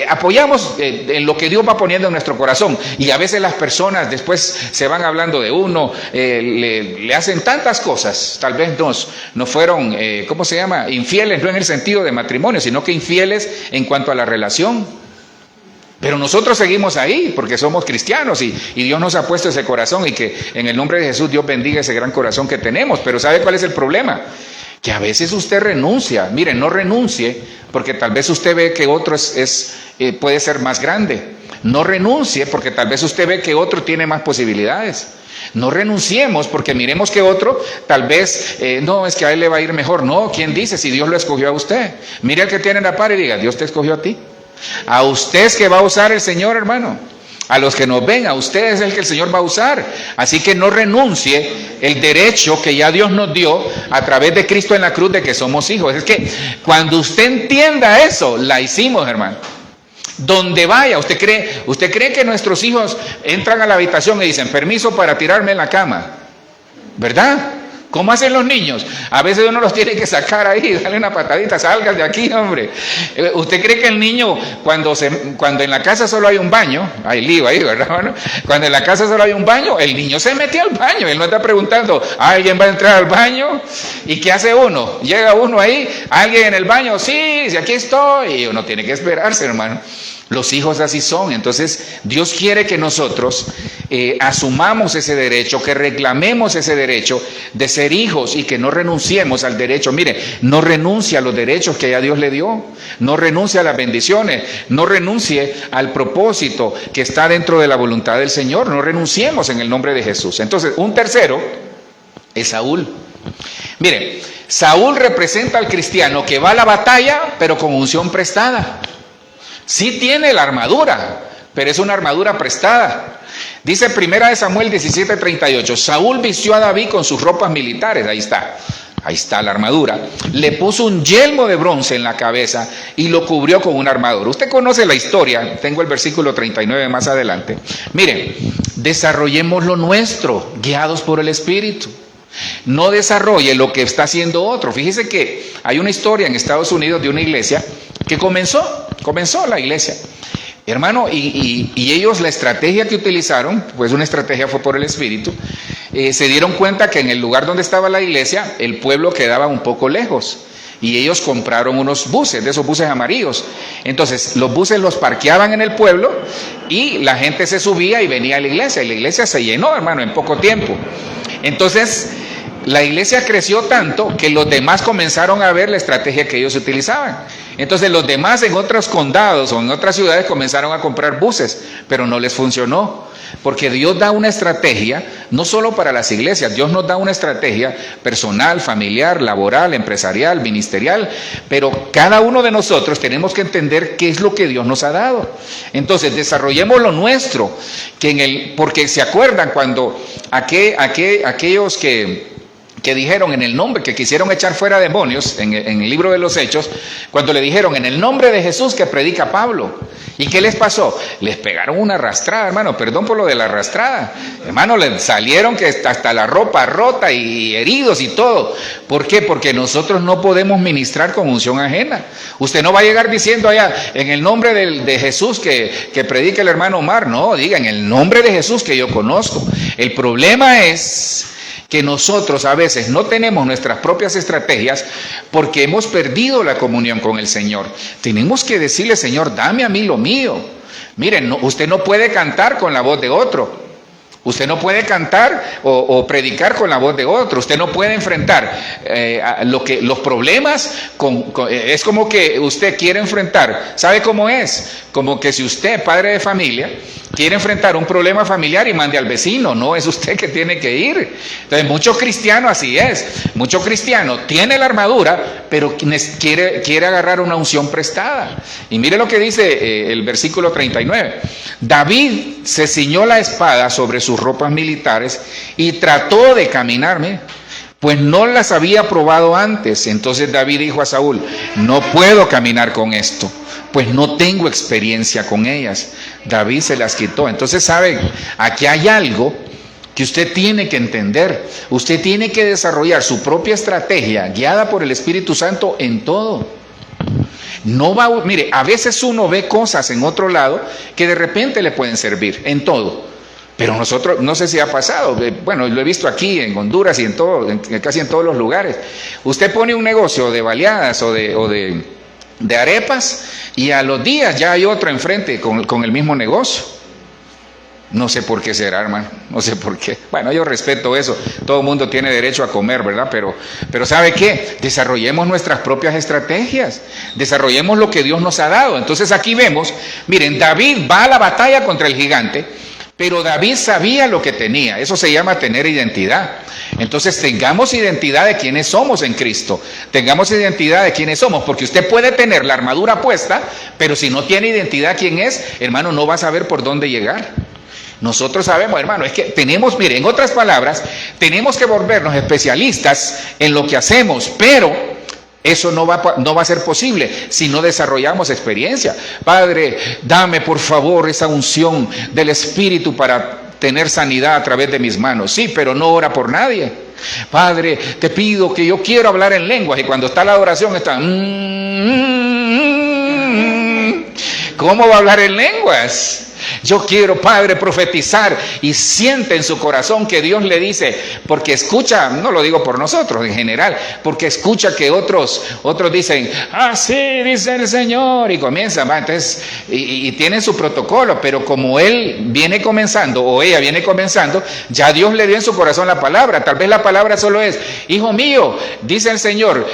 apoyamos en lo que Dios va poniendo en nuestro corazón, y a veces las personas después se van hablando de uno, le hacen tantas cosas, tal vez nos fueron, ¿cómo se llama? Infieles, no en el sentido de matrimonio, sino que infieles en cuanto a la relación. Pero nosotros seguimos ahí porque somos cristianos y Dios nos ha puesto ese corazón, y que en el nombre de Jesús Dios bendiga ese gran corazón que tenemos. Pero ¿sabe cuál es el problema? Que a veces usted renuncia. Mire, no renuncie porque tal vez usted ve que otro puede ser más grande. No renuncie porque tal vez usted ve que otro tiene más posibilidades. No renunciemos porque miremos que otro tal vez, no, es que a él le va a ir mejor. No, ¿quién dice si Dios lo escogió a usted? Mire al que tiene en la par y diga, Dios te escogió a ti. A usted es que va a usar el Señor, hermano. A los que nos ven, a usted es el que el Señor va a usar. Así que no renuncie el derecho que ya Dios nos dio a través de Cristo en la cruz de que somos hijos. Es que cuando usted entienda eso, la hicimos, hermano. Donde vaya, ¿usted cree que nuestros hijos entran a la habitación y dicen, permiso para tirarme en la cama? ¿Verdad? ¿Cómo hacen los niños? A veces uno los tiene que sacar ahí, darle una patadita, salgan de aquí, hombre. ¿Usted cree que el niño, cuando en la casa solo hay un baño, hay lío ahí, ¿verdad? Bueno, cuando en la casa solo hay un baño, el niño se mete al baño, él no está preguntando, ¿alguien va a entrar al baño? ¿Y qué hace uno? Llega uno ahí, ¿alguien en el baño? Sí, aquí estoy. Y uno tiene que esperarse, hermano. Los hijos así son. Entonces Dios quiere que nosotros asumamos ese derecho, que reclamemos ese derecho de ser hijos y que no renunciemos al derecho. Mire, no renuncie a los derechos que ya Dios le dio, no renuncie a las bendiciones, no renuncie al propósito que está dentro de la voluntad del Señor. No renunciemos en el nombre de Jesús. Entonces, un tercero es Saúl. Mire, Saúl representa al cristiano que va a la batalla pero con unción prestada. Sí tiene la armadura, pero es una armadura prestada. Dice 1 Samuel 17:38, Saúl vistió a David con sus ropas militares, ahí está la armadura. Le puso un yelmo de bronce en la cabeza y lo cubrió con una armadura. Usted conoce la historia, tengo el versículo 39 más adelante. Miren, desarrollemos lo nuestro, guiados por el Espíritu. No desarrolle lo que está haciendo otro. Fíjese que hay una historia en Estados Unidos de una iglesia que comenzó la iglesia, hermano, y ellos, la estrategia que utilizaron, pues una estrategia fue por el Espíritu, se dieron cuenta que en el lugar donde estaba la iglesia, el pueblo quedaba un poco lejos, y ellos compraron unos buses, de esos buses amarillos. Entonces los buses los parqueaban en el pueblo y la gente se subía y venía a la iglesia, y la iglesia se llenó, hermano, en poco tiempo. Entonces la iglesia creció tanto que los demás comenzaron a ver la estrategia que ellos utilizaban. Entonces los demás en otros condados o en otras ciudades comenzaron a comprar buses, pero no les funcionó. Porque Dios da una estrategia, no solo para las iglesias, Dios nos da una estrategia personal, familiar, laboral, empresarial, ministerial, pero cada uno de nosotros tenemos que entender qué es lo que Dios nos ha dado. Entonces desarrollemos lo nuestro, porque se acuerdan cuando aquellos que dijeron en el nombre, que quisieron echar fuera demonios, en el libro de los Hechos, cuando le dijeron en el nombre de Jesús que predica Pablo. ¿Y qué les pasó? Les pegaron una arrastrada, hermano, perdón por lo de la arrastrada. Hermano, les salieron que hasta la ropa rota y heridos y todo. ¿Por qué? Porque nosotros no podemos ministrar con unción ajena. Usted no va a llegar diciendo allá, en el nombre de Jesús que predique el hermano Omar. No, diga, en el nombre de Jesús que yo conozco. El problema es que nosotros a veces no tenemos nuestras propias estrategias porque hemos perdido la comunión con el Señor. Tenemos que decirle, Señor, dame a mí lo mío. Miren, usted no puede cantar con la voz de otro. Usted no puede cantar o predicar con la voz de otro. Usted no puede enfrentar los problemas es como que usted quiere enfrentar. ¿Sabe cómo es? Como que si usted, padre de familia, quiere enfrentar un problema familiar y mande al vecino. No, es usted que tiene que ir. Entonces, muchos cristianos así es. Muchos cristianos tienen la armadura, pero quiere agarrar una unción prestada. Y mire lo que dice el versículo 39. David se ciñó la espada sobre sus ropas militares y trató de caminarme, pues no las había probado antes. Entonces David dijo a Saúl: no puedo caminar con esto, pues no tengo experiencia con ellas. David se las quitó. Entonces, ¿saben? Aquí hay algo que usted tiene que entender. Usted tiene que desarrollar su propia estrategia guiada por el Espíritu Santo en todo. Mire, a veces uno ve cosas en otro lado que de repente le pueden servir en todo. Pero nosotros, no sé si ha pasado, bueno, lo he visto aquí en Honduras y casi en todos los lugares. Usted pone un negocio de baleadas o de arepas y a los días ya hay otro enfrente con el mismo negocio. No sé por qué será, hermano, no sé por qué. Bueno, yo respeto eso, todo el mundo tiene derecho a comer, ¿verdad? Pero ¿sabe qué? Desarrollemos nuestras propias estrategias, desarrollemos lo que Dios nos ha dado. Entonces aquí vemos, miren, David va a la batalla contra el gigante, pero David sabía lo que tenía. Eso se llama tener identidad. Entonces tengamos identidad de quiénes somos en Cristo. Tengamos identidad de quiénes somos, porque usted puede tener la armadura puesta, pero si no tiene identidad quién es, hermano, no va a saber por dónde llegar. Nosotros sabemos, hermano, es que tenemos, mire, en otras palabras, tenemos que volvernos especialistas en lo que hacemos, pero eso no va a ser posible si no desarrollamos experiencia. Padre, dame por favor esa unción del Espíritu para tener sanidad a través de mis manos. Sí, pero no ora por nadie. Padre, te pido que yo quiero hablar en lenguas, y cuando está la adoración está... ¿Cómo va a hablar en lenguas? Yo quiero, Padre, profetizar, y siente en su corazón que Dios le dice, porque escucha, no lo digo por nosotros en general, porque escucha que otros dicen, así dice el Señor, y comienzan, entonces, y tienen su protocolo, pero como él viene comenzando, o ella viene comenzando, ya Dios le dio en su corazón la palabra. Tal vez la palabra solo es, hijo mío, dice el Señor,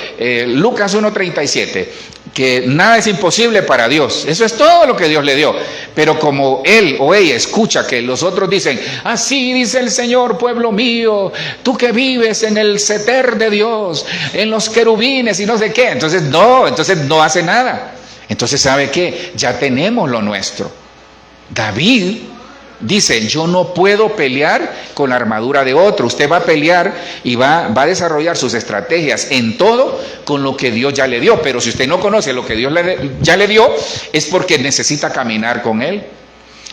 Lucas 1:37, que nada es imposible para Dios. Eso es todo lo que Dios le dio. Pero como él o ella escucha que los otros dicen, así dice el Señor, pueblo mío, tú que vives en el seter de Dios, en los querubines y no sé qué, entonces no hace nada. Entonces, ¿sabe qué? Ya tenemos lo nuestro. David dice, yo no puedo pelear con la armadura de otro. Usted va a pelear y va a desarrollar sus estrategias en todo con lo que Dios ya le dio. Pero si usted no conoce lo que Dios ya le dio, es porque necesita caminar con él.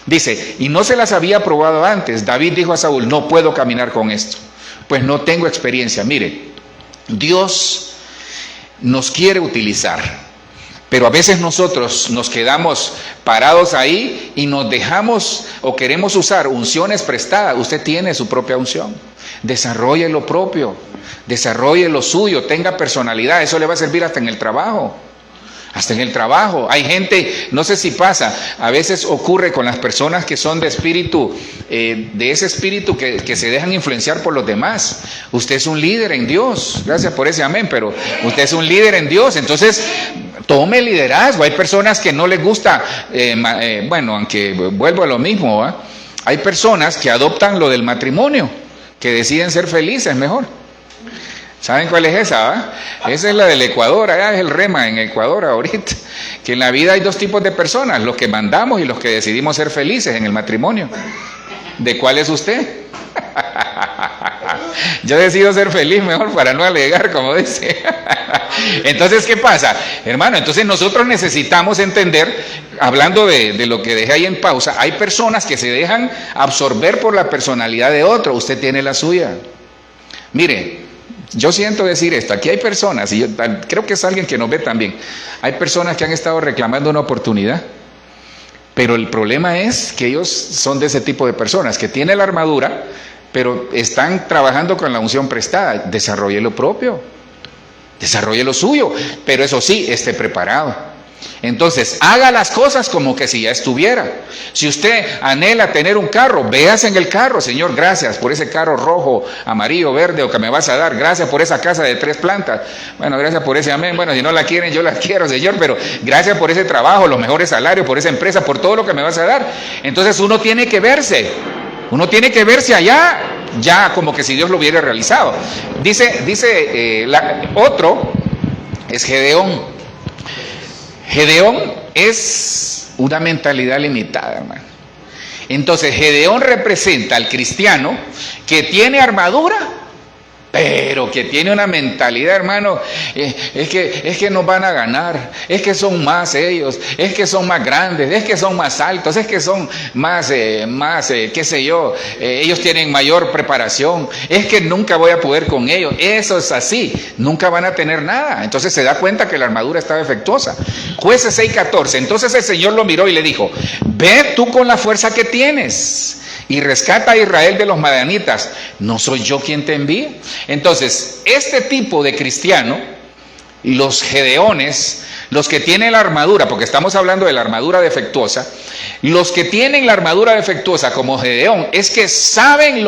Dice, y no se las había probado antes. David dijo a Saúl, no puedo caminar con esto, pues no tengo experiencia. Mire, Dios nos quiere utilizar, pero a veces nosotros nos quedamos parados ahí y nos dejamos o queremos usar unciones prestadas. Usted tiene su propia unción. Desarrolle lo propio, desarrolle lo suyo, tenga personalidad. Eso le va a servir hasta en el trabajo. Hasta en el trabajo. Hay gente, no sé si pasa, a veces ocurre con las personas que son de espíritu, de ese espíritu que se dejan influenciar por los demás. Usted es un líder en Dios. Gracias por ese amén, pero usted es un líder en Dios. Entonces, tome liderazgo. Hay personas que no les gusta, bueno, aunque vuelvo a lo mismo, ¿eh? Hay personas que adoptan lo del matrimonio, que deciden ser felices mejor. ¿Saben cuál es esa? Esa es la del Ecuador, allá es el rema en Ecuador ahorita, que en la vida hay dos tipos de personas, los que mandamos y los que decidimos ser felices en el matrimonio. ¿De cuál es usted? Yo decido ser feliz mejor para no alegar, como dice. Entonces, ¿qué pasa? Hermano, entonces nosotros necesitamos entender, hablando de lo que dejé ahí en pausa, hay personas que se dejan absorber por la personalidad de otro. Usted tiene la suya. Mire, yo siento decir esto, aquí hay personas, y yo creo que es alguien que nos ve también, hay personas que han estado reclamando una oportunidad, pero el problema es que ellos son de ese tipo de personas, que tienen la armadura, pero están trabajando con la unción prestada. Desarrolle lo propio, desarrolle lo suyo, pero eso sí, esté preparado. Entonces, haga las cosas como que si ya estuviera. Si usted anhela tener un carro, véase en el carro. Señor, gracias por ese carro rojo, amarillo, verde o que me vas a dar. Gracias por esa casa de 3 plantas. Bueno, gracias por ese amén. Bueno, si no la quieren, yo la quiero, Señor, pero gracias por ese trabajo, los mejores salarios, por esa empresa, por todo lo que me vas a dar. Entonces uno tiene que verse. Uno tiene que verse allá, ya como que si Dios lo hubiera realizado. Otro es Gedeón. Gedeón es una mentalidad limitada, hermano. Entonces, Gedeón representa al cristiano que tiene armadura, pero que tiene una mentalidad, hermano, es que nos van a ganar, es que son más ellos, es que son más grandes, es que son más altos, es que son más qué sé yo, ellos tienen mayor preparación, es que nunca voy a poder con ellos. Eso es así, nunca van a tener nada. Entonces se da cuenta que la armadura está defectuosa. Jueces 6:14, entonces el Señor lo miró y le dijo: ve tú con la fuerza que tienes y rescata a Israel de los madianitas. ¿No soy yo quien te envía? Entonces, este tipo de cristiano, los gedeones, los que tienen la armadura, porque estamos hablando de la armadura defectuosa, los que tienen la armadura defectuosa como Gedeón, es que saben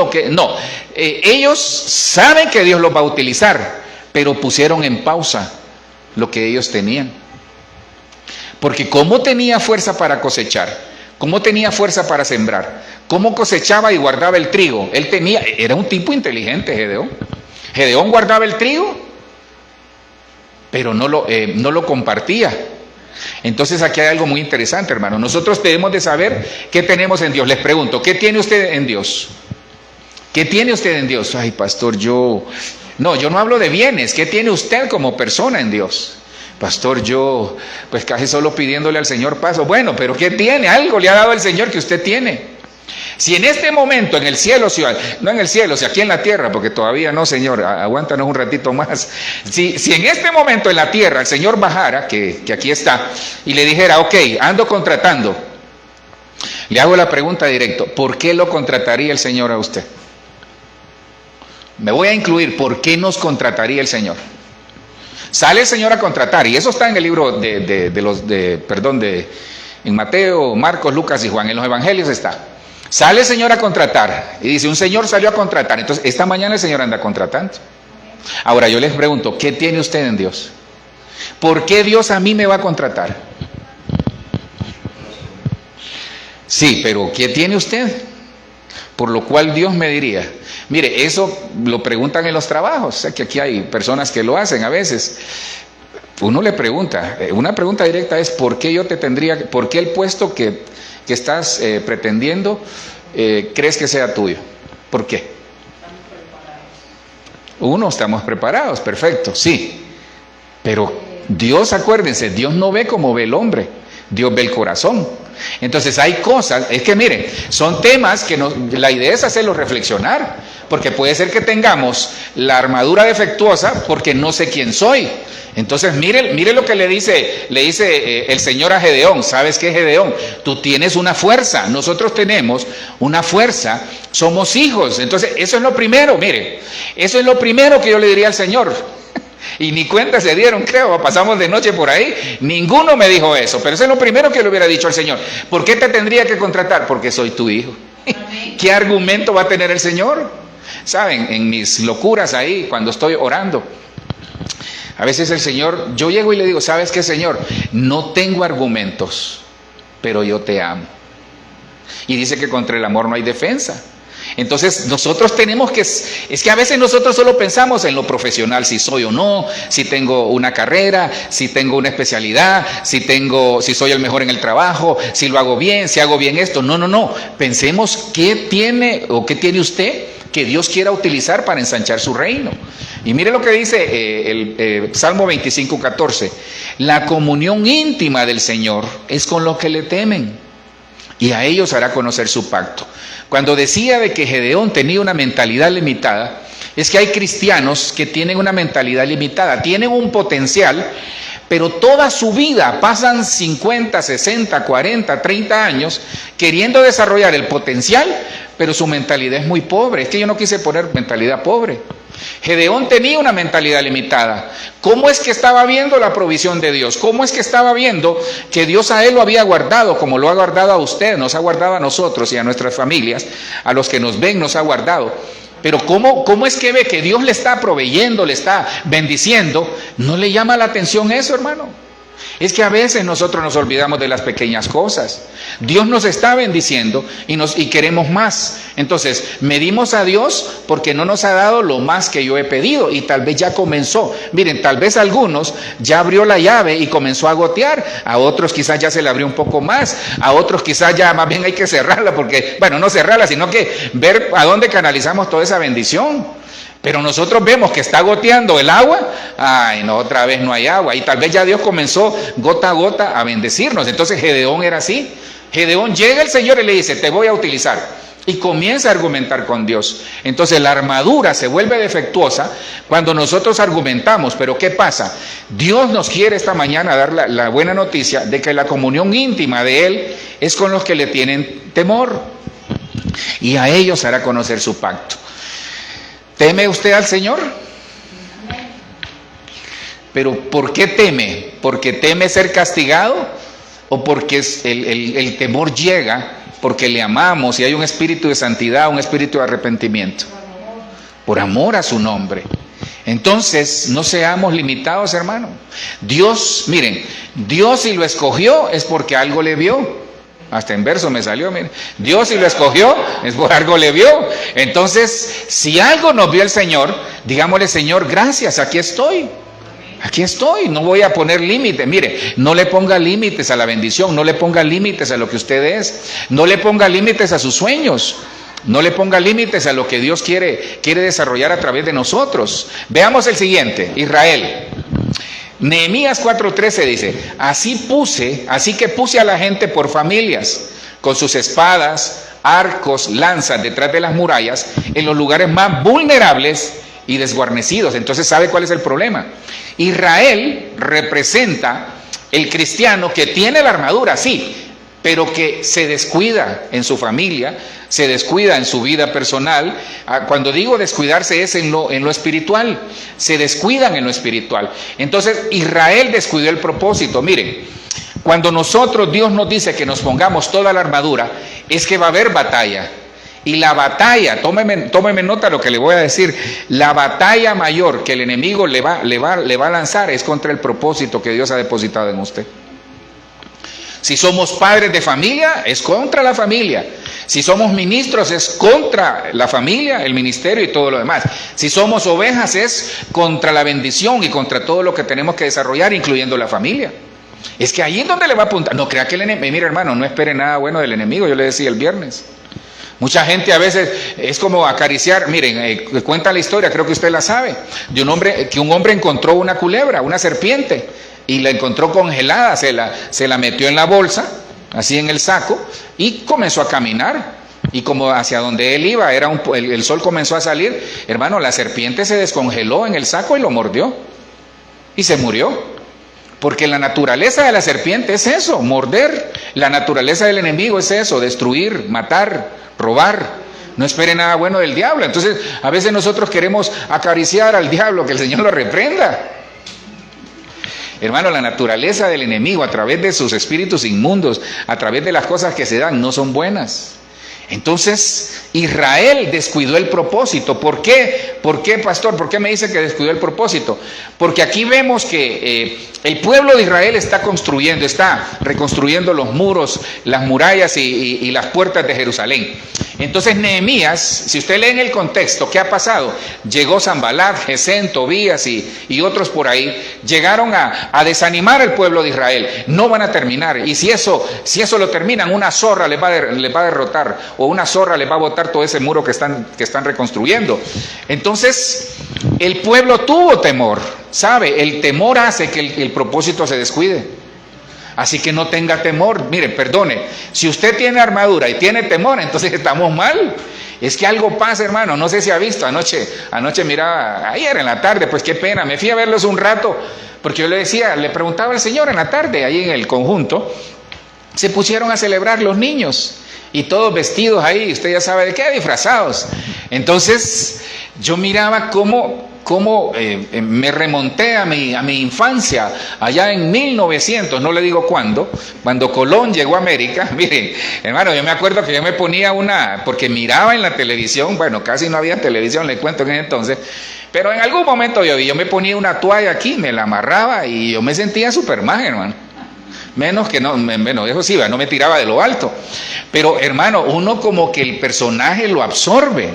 ellos saben que Dios los va a utilizar, pero pusieron en pausa lo que ellos tenían. Porque ¿cómo tenía fuerza para cosechar? ¿Cómo tenía fuerza para sembrar? ¿Cómo cosechaba y guardaba el trigo? Era un tipo inteligente, Gedeón. Gedeón guardaba el trigo, pero no lo compartía. Entonces aquí hay algo muy interesante, hermano. Nosotros debemos de saber qué tenemos en Dios. Les pregunto, ¿qué tiene usted en Dios? ¿Qué tiene usted en Dios? Ay, pastor, yo no hablo de bienes. ¿Qué tiene usted como persona en Dios? Pastor, yo pues casi solo pidiéndole al Señor paso. Bueno, pero ¿qué tiene? Algo le ha dado el Señor que usted tiene. Si en este momento en el cielo, no en el cielo, si aquí en la tierra, porque todavía no, Señor, aguántanos un ratito más. Si en este momento en la tierra el Señor bajara, que aquí está, y le dijera: ok, ando contratando, le hago la pregunta directa: ¿por qué lo contrataría el Señor a usted? Me voy a incluir, ¿por qué nos contrataría el Señor? Sale el Señor a contratar, y eso está en el libro en Mateo, Marcos, Lucas y Juan, en los evangelios está. Sale el Señor a contratar, y dice: un señor salió a contratar. Entonces, esta mañana el Señor anda contratando. Ahora yo les pregunto, ¿qué tiene usted en Dios? ¿Por qué Dios a mí me va a contratar? Sí, pero ¿qué tiene usted? Por lo cual Dios me diría. Mire, eso lo preguntan en los trabajos. Sé que aquí hay personas que lo hacen a veces. Uno le pregunta, una pregunta directa es: ¿por qué por qué el puesto que estás pretendiendo crees que sea tuyo? ¿Por qué? Estamos preparados, perfecto, sí. Pero Dios, acuérdense, Dios no ve como ve el hombre, Dios ve el corazón. Entonces hay cosas, es que miren, son temas que la idea es hacerlos reflexionar, porque puede ser que tengamos la armadura defectuosa porque no sé quién soy. Entonces mire lo que le dice el Señor a Gedeón. ¿Sabes qué, Gedeón? Tú tienes una fuerza, nosotros tenemos una fuerza, somos hijos. Entonces eso es lo primero, mire, eso es lo primero que yo le diría al Señor. Y ni cuenta se dieron, creo, pasamos de noche por ahí, ninguno me dijo eso, pero eso es lo primero que le hubiera dicho al Señor. ¿Por qué te tendría que contratar? Porque soy tu hijo. ¿Qué argumento va a tener el Señor? Saben, en mis locuras ahí, cuando estoy orando, a veces el Señor, yo llego y le digo: ¿sabes qué, Señor? No tengo argumentos, pero yo te amo. Y dice que contra el amor no hay defensa. Entonces nosotros tenemos es que a veces nosotros solo pensamos en lo profesional, si soy o no, si tengo una carrera, si tengo una especialidad, si soy el mejor en el trabajo, si lo hago bien, si hago bien esto. No, pensemos qué tiene usted que Dios quiera utilizar para ensanchar su reino. Y mire lo que dice el Salmo 25:14: la comunión íntima del Señor es con los que le temen, y a ellos hará conocer su pacto. Cuando decía de que Gedeón tenía una mentalidad limitada, es que hay cristianos que tienen una mentalidad limitada, tienen un potencial, pero toda su vida pasan 50, 60, 40, 30 años queriendo desarrollar el potencial, pero su mentalidad es muy pobre. Es que yo no quise poner mentalidad pobre. Gedeón tenía una mentalidad limitada. ¿Cómo es que estaba viendo la provisión de Dios? ¿Cómo es que estaba viendo que Dios a él lo había guardado, como lo ha guardado a usted, nos ha guardado a nosotros y a nuestras familias, a los que nos ven nos ha guardado? Pero ¿cómo es que ve que Dios le está proveyendo, le está bendiciendo? ¿No le llama la atención eso, hermano? Es que a veces nosotros nos olvidamos de las pequeñas cosas. Dios nos está bendiciendo y queremos más. Entonces, medimos a Dios porque no nos ha dado lo más que yo he pedido y tal vez ya comenzó. Miren, tal vez algunos ya abrió la llave y comenzó a gotear. A otros quizás ya se le abrió un poco más. A otros quizás ya más bien hay que cerrarla porque, bueno, no cerrarla, sino que ver a dónde canalizamos toda esa bendición. Pero nosotros vemos que está goteando el agua, ay no, otra vez no hay agua, y tal vez ya Dios comenzó gota a gota a bendecirnos. Entonces Gedeón era así. Gedeón llega el Señor y le dice, te voy a utilizar, y comienza a argumentar con Dios. Entonces la armadura se vuelve defectuosa cuando nosotros argumentamos. Pero ¿qué pasa? Dios nos quiere esta mañana dar la buena noticia de que la comunión íntima de Él es con los que le tienen temor, y a ellos hará conocer su pacto. ¿Teme usted al Señor? ¿Pero por qué teme? ¿Porque teme ser castigado? ¿O porque el temor llega porque le amamos y hay un espíritu de santidad, un espíritu de arrepentimiento? Por amor a su nombre. Entonces, no seamos limitados, hermano. Dios, miren, Dios si lo escogió es porque algo le vio. Hasta en verso me salió, miren. Dios si lo escogió, es por algo le vio. Entonces, si algo nos vio el Señor, digámosle, Señor, gracias, aquí estoy. Aquí estoy, no voy a poner límites. Mire, no le ponga límites a la bendición, no le ponga límites a lo que usted es, no le ponga límites a sus sueños, no le ponga límites a lo que Dios quiere desarrollar a través de nosotros. Veamos el siguiente, Israel. Nehemías 4:13 dice, así que puse a la gente por familias, con sus espadas, arcos, lanzas detrás de las murallas, en los lugares más vulnerables y desguarnecidos. Entonces, ¿sabe cuál es el problema? Israel representa el cristiano que tiene la armadura, sí, pero que se descuida en su familia, se descuida en su vida personal. Cuando digo descuidarse es en lo espiritual, se descuidan en lo espiritual. Entonces Israel descuidó el propósito. Miren, cuando Dios nos dice que nos pongamos toda la armadura, es que va a haber batalla. Y la batalla, tómeme nota de lo que le voy a decir, la batalla mayor que el enemigo le va a lanzar es contra el propósito que Dios ha depositado en usted. Si somos padres de familia, es contra la familia. Si somos ministros, es contra la familia, el ministerio y todo lo demás. Si somos ovejas, es contra la bendición y contra todo lo que tenemos que desarrollar, incluyendo la familia. Es que ahí es donde le va a apuntar. No crea que el enemigo, mire hermano, no espere nada bueno del enemigo, yo le decía el viernes. Mucha gente a veces es como acariciar. Miren, cuenta la historia, creo que usted la sabe, de un hombre encontró una culebra, una serpiente, y la encontró congelada, se la metió en la bolsa, así en el saco, y comenzó a caminar. Y como hacia donde él iba, el sol comenzó a salir, hermano, la serpiente se descongeló en el saco y lo mordió. Y se murió. Porque la naturaleza de la serpiente es eso, morder. La naturaleza del enemigo es eso, destruir, matar, robar. No espere nada bueno del diablo. Entonces, a veces nosotros queremos acariciar al diablo, que el Señor lo reprenda. Hermano, la naturaleza del enemigo a través de sus espíritus inmundos, a través de las cosas que se dan, no son buenas. Entonces, Israel descuidó el propósito. ¿Por qué? ¿Por qué, pastor? ¿Por qué me dice que descuidó el propósito? Porque aquí vemos que el pueblo de Israel está reconstruyendo los muros, las murallas y las puertas de Jerusalén. Entonces Nehemías, si usted lee en el contexto, ¿qué ha pasado? Llegó Sanbalat, Gesén, Tobías y otros por ahí, llegaron a desanimar al pueblo de Israel. No van a terminar, y si eso lo terminan, una zorra les va a derrotar, o una zorra les va a botar todo ese muro que están reconstruyendo. Entonces el pueblo tuvo temor, ¿sabe? El temor hace que el propósito se descuide. Así que no tenga temor. Mire, perdone, si usted tiene armadura y tiene temor, entonces estamos mal. Es que algo pasa, hermano. No sé si ha visto, anoche miraba, ayer en la tarde, pues qué pena, me fui a verlos un rato, porque yo le preguntaba al Señor en la tarde, ahí en el conjunto, se pusieron a celebrar los niños, y todos vestidos ahí, usted ya sabe de qué, disfrazados. Entonces yo miraba cómo me remonté a mi infancia, allá en 1900, no le digo cuándo, cuando Colón llegó a América. Miren, hermano, yo me acuerdo que yo me ponía porque miraba en la televisión, bueno, casi no había televisión, le cuento en ese entonces, pero en algún momento yo me ponía una toalla aquí, me la amarraba y yo me sentía Superman, hermano. Menos que no, eso sí, no me tiraba de lo alto. Pero, hermano, uno como que el personaje lo absorbe.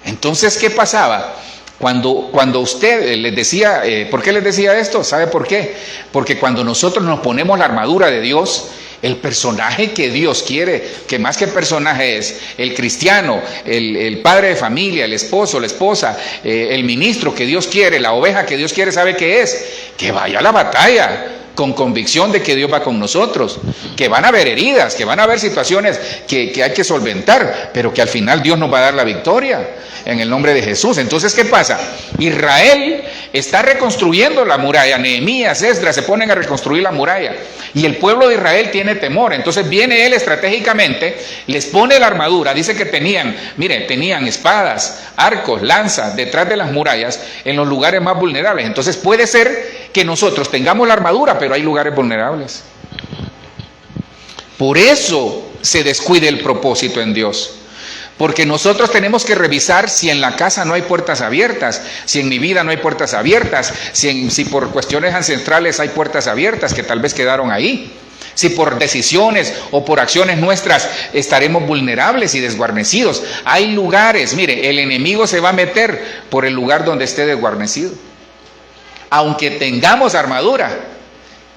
Entonces, ¿qué pasaba? Cuando usted les decía, ¿por qué les decía esto? ¿Sabe por qué? Porque cuando nosotros nos ponemos la armadura de Dios, el personaje que Dios quiere, que más que personaje es el cristiano, el padre de familia, el esposo, la esposa, el ministro que Dios quiere, la oveja que Dios quiere, ¿sabe qué es? Que vaya a la batalla con convicción de que Dios va con nosotros, que van a haber heridas, que van a haber situaciones que hay que solventar, pero que al final Dios nos va a dar la victoria en el nombre de Jesús. Entonces, ¿qué pasa? Israel está reconstruyendo la muralla, Nehemías, Esdras se ponen a reconstruir la muralla, y el pueblo de Israel tiene temor. Entonces viene él estratégicamente, les pone la armadura, dice que tenían espadas, arcos, lanzas detrás de las murallas en los lugares más vulnerables. Entonces puede ser que nosotros tengamos la armadura, pero hay lugares vulnerables. Por eso se descuide el propósito en Dios. Porque nosotros tenemos que revisar si en la casa no hay puertas abiertas, si en mi vida no hay puertas abiertas, si por cuestiones ancestrales hay puertas abiertas que tal vez quedaron ahí, si por decisiones o por acciones nuestras estaremos vulnerables y desguarnecidos. Hay lugares, mire, el enemigo se va a meter por el lugar donde esté desguarnecido, aunque tengamos armadura.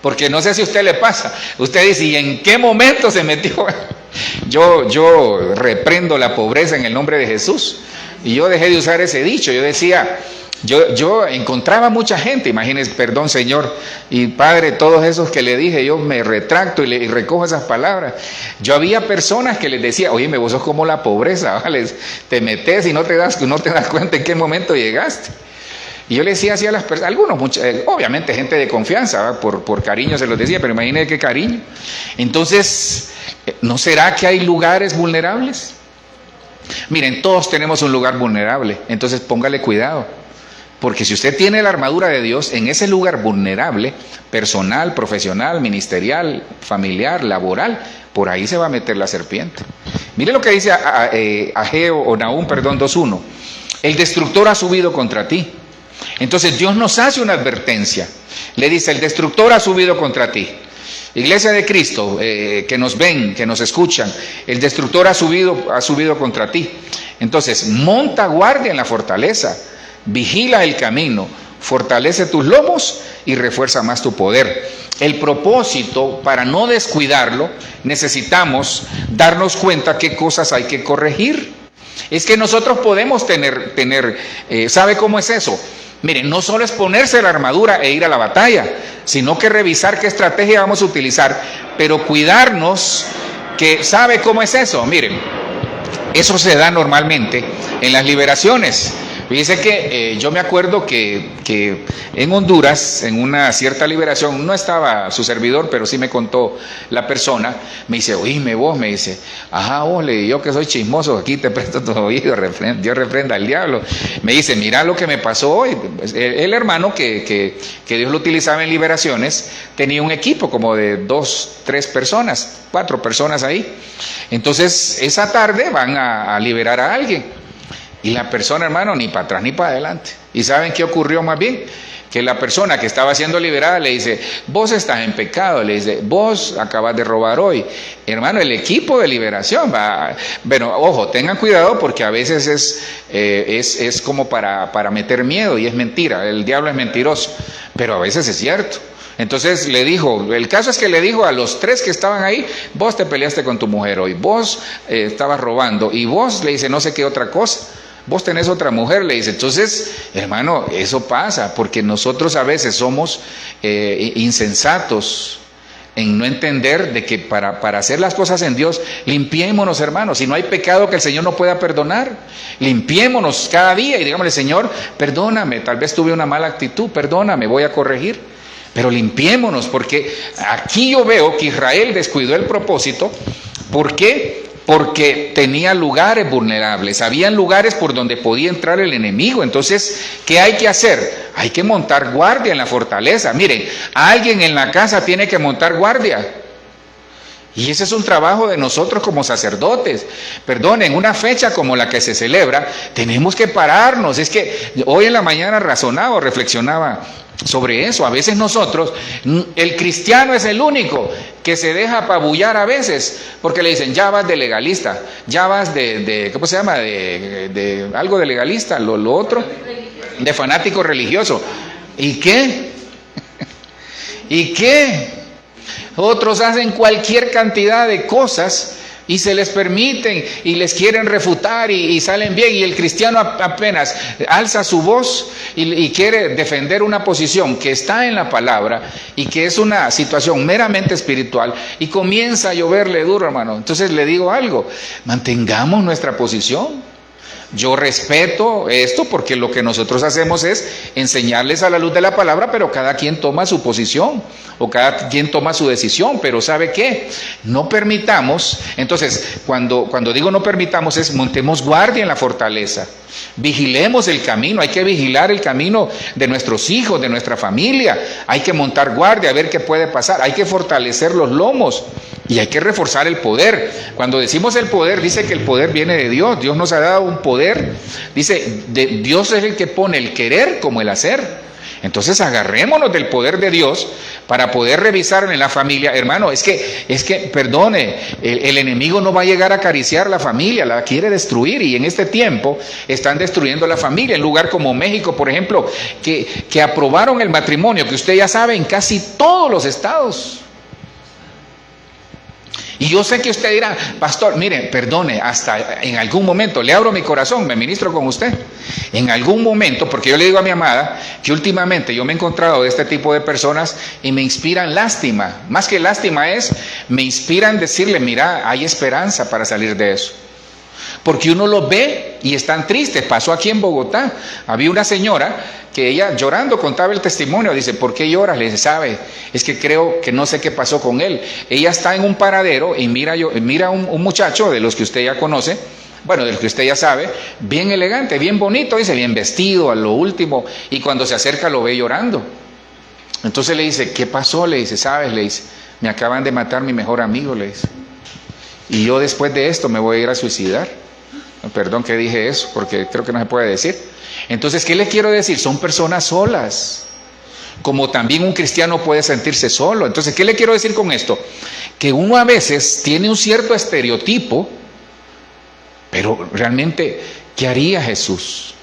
Porque no sé si a usted le pasa, usted dice, ¿y en qué momento se metió? Yo reprendo la pobreza en el nombre de Jesús, y yo dejé de usar ese dicho. Yo decía, yo encontraba mucha gente, imagínense, perdón Señor y Padre, todos esos que le dije, yo me retracto y recojo esas palabras. Yo había personas que les decía, oye, vos sos como la pobreza, ¿vale? Te metes y no te das cuenta en qué momento llegaste. Y yo le decía así a las personas, obviamente gente de confianza, por cariño se los decía, pero imagínense qué cariño. Entonces, ¿no será que hay lugares vulnerables? Miren, todos tenemos un lugar vulnerable, entonces póngale cuidado. Porque si usted tiene la armadura de Dios, en ese lugar vulnerable, personal, profesional, ministerial, familiar, laboral, por ahí se va a meter la serpiente. Mire lo que dice Nahum 2:1. El destructor ha subido contra ti. Entonces Dios nos hace una advertencia. Le dice, el destructor ha subido contra ti. Iglesia de Cristo, que nos ven, que nos escuchan, el destructor ha subido contra ti. Entonces, monta guardia en la fortaleza, vigila el camino, fortalece tus lomos y refuerza más tu poder. El propósito, para no descuidarlo, necesitamos darnos cuenta qué cosas hay que corregir. Es que nosotros podemos ¿sabe cómo es eso? Miren, no solo es ponerse la armadura e ir a la batalla, sino que revisar qué estrategia vamos a utilizar, pero cuidarnos, que ¿sabe cómo es eso? Miren, eso se da normalmente en las liberaciones. Fíjense que yo me acuerdo que en Honduras, en una cierta liberación, no estaba su servidor, pero sí me contó la persona, me dice, oíme vos, me dice, ajá vos, le digo, yo que soy chismoso, aquí te presto tu oído, Dios reprenda al diablo. Me dice, mira lo que me pasó hoy. El hermano que Dios lo utilizaba en liberaciones, tenía un equipo como de 2, 3 personas, 4 personas ahí. Entonces, esa tarde van a liberar a alguien. Y la persona, hermano, ni para atrás ni para adelante. ¿Y saben qué ocurrió más bien? Que la persona que estaba siendo liberada le dice, vos estás en pecado, le dice, vos acabas de robar hoy. Hermano, el equipo de liberación va... Bueno, ojo, tengan cuidado porque a veces es como para meter miedo y es mentira, el diablo es mentiroso, pero a veces es cierto. Entonces le dijo, el caso es que le dijo a los 3 que estaban ahí, vos te peleaste con tu mujer hoy, vos estabas robando, y vos le dice no sé qué otra cosa. Vos tenés otra mujer, le dice. Entonces, hermano, eso pasa, porque nosotros a veces somos insensatos en no entender de que para hacer las cosas en Dios, limpiémonos, hermanos. Si no hay pecado que el Señor no pueda perdonar, limpiémonos cada día y digámosle, Señor, perdóname, tal vez tuve una mala actitud, perdóname, voy a corregir. Pero limpiémonos, porque aquí yo veo que Israel descuidó el propósito. ¿Por qué? porque tenía lugares vulnerables, habían lugares por donde podía entrar el enemigo. Entonces, ¿qué hay que hacer? Hay que montar guardia en la fortaleza. Miren, alguien en la casa tiene que montar guardia. Y ese es un trabajo de nosotros como sacerdotes. En una fecha como la que se celebra, tenemos que pararnos. Es que hoy en la mañana reflexionaba sobre eso. A veces nosotros, el cristiano es el único que se deja apabullar a veces, porque le dicen, ya vas de legalista, ya vas de ¿cómo se llama? De algo de legalista, lo otro, de fanático religioso. ¿Y qué? ¿Y qué? Otros hacen cualquier cantidad de cosas y se les permiten y les quieren refutar y salen bien, y el cristiano apenas alza su voz y quiere defender una posición que está en la palabra y que es una situación meramente espiritual, y comienza a lloverle duro, hermano. Entonces le digo algo, mantengamos nuestra posición. Yo respeto esto porque lo que nosotros hacemos es enseñarles a la luz de la palabra, pero cada quien toma su posición o cada quien toma su decisión. Pero ¿sabe qué? No permitamos. Entonces, cuando digo no permitamos, es montemos guardia en la fortaleza, vigilemos el camino. Hay que vigilar el camino de nuestros hijos, de nuestra familia. Hay que montar guardia, a ver qué puede pasar. Hay que fortalecer los lomos y hay que reforzar el poder. Cuando decimos el poder, dice que el poder viene de Dios. Dios nos ha dado un poder. Dice, Dios es el que pone el querer como el hacer. Entonces agarrémonos del poder de Dios para poder revisar en la familia. Hermano, es que perdone, el enemigo no va a llegar a acariciar la familia, la quiere destruir, y en este tiempo están destruyendo la familia. En lugar como México, por ejemplo, que aprobaron el matrimonio, que usted ya sabe, en casi todos los estados. Y yo sé que usted dirá, pastor, mire, perdone, hasta en algún momento, le abro mi corazón, me ministro con usted. En algún momento, porque yo le digo a mi amada que últimamente yo me he encontrado de este tipo de personas y me inspiran lástima. Más que lástima me inspiran decirle, mira, hay esperanza para salir de eso. Porque uno lo ve y están tristes. Pasó aquí en Bogotá, había una señora que ella llorando contaba el testimonio. Dice, ¿por qué lloras? Le dice, sabe, es que creo que no sé qué pasó con él. Ella está en un paradero y mira un muchacho de los que usted ya conoce, bueno, de los que usted ya sabe, bien elegante, bien bonito, dice, bien vestido, a lo último, y cuando se acerca lo ve llorando. Entonces le dice, ¿qué pasó? Le dice, ¿sabes? Le dice, me acaban de matar mi mejor amigo, le dice, y yo después de esto me voy a ir a suicidar. Perdón que dije eso, porque creo que no se puede decir. Entonces, ¿qué le quiero decir? Son personas solas, como también un cristiano puede sentirse solo. Entonces, ¿qué le quiero decir con esto? Que uno a veces tiene un cierto estereotipo, pero realmente, ¿qué haría Jesús?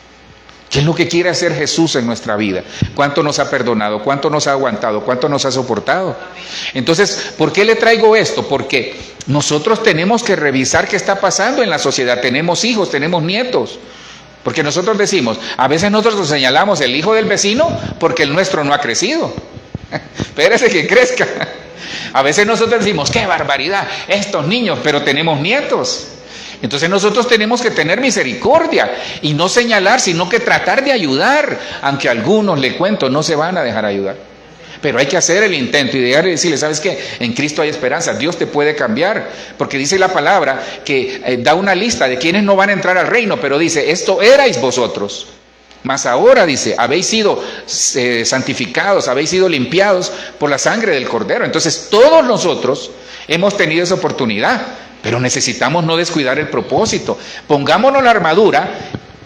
¿Qué es lo que quiere hacer Jesús en nuestra vida? ¿Cuánto nos ha perdonado? ¿Cuánto nos ha aguantado? ¿Cuánto nos ha soportado? Entonces, ¿por qué le traigo esto? Porque nosotros tenemos que revisar qué está pasando en la sociedad. Tenemos hijos, tenemos nietos. Porque nosotros decimos, a veces nosotros señalamos el hijo del vecino porque el nuestro no ha crecido. Espérese que crezca. A veces nosotros decimos, qué barbaridad, estos niños, pero tenemos nietos. Entonces nosotros tenemos que tener misericordia y no señalar, sino que tratar de ayudar, aunque algunos, le cuento, no se van a dejar ayudar. Pero hay que hacer el intento y decirle, ¿sabes qué? En Cristo hay esperanza, Dios te puede cambiar, porque dice la palabra que da una lista de quienes no van a entrar al reino, pero dice, esto erais vosotros, mas ahora dice, habéis sido santificados, habéis sido limpiados por la sangre del Cordero. Entonces todos nosotros hemos tenido esa oportunidad, pero necesitamos no descuidar el propósito. Pongámonos la armadura,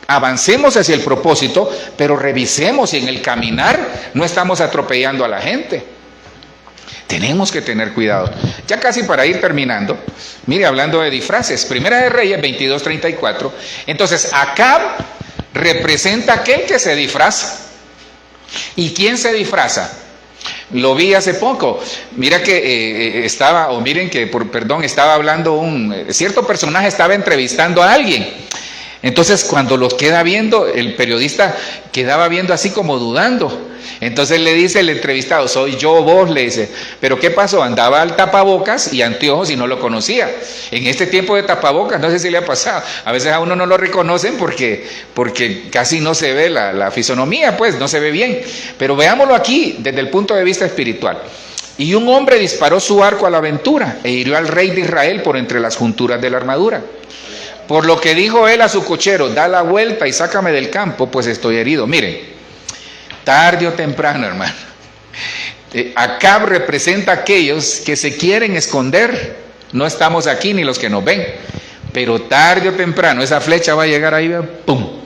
avancemos hacia el propósito, pero revisemos si en el caminar no estamos atropellando a la gente. Tenemos que tener cuidado. Ya casi para ir terminando, mire, hablando de disfraces, Primera de Reyes 22:34. Entonces, Acab representa aquel que se disfraza. ¿Y quién se disfraza? Lo vi hace poco. Mira que estaba hablando cierto personaje estaba entrevistando a alguien. Entonces cuando los queda viendo, el periodista quedaba viendo así como dudando. Entonces le dice el entrevistado, soy yo, vos, le dice, pero ¿qué pasó? Andaba al tapabocas y anteojos y no lo conocía. En este tiempo de tapabocas, no sé si le ha pasado, a veces a uno no lo reconocen porque casi no se ve la fisonomía, pues no se ve bien. Pero veámoslo aquí desde el punto de vista espiritual. Y un hombre disparó su arco a la aventura e hirió al rey de Israel por entre las junturas de la armadura. Por lo que dijo él a su cochero: da la vuelta y sácame del campo, pues estoy herido. Miren, tarde o temprano, hermano, Acab representa a aquellos que se quieren esconder. No estamos aquí ni los que nos ven, pero tarde o temprano esa flecha va a llegar ahí, ¡pum!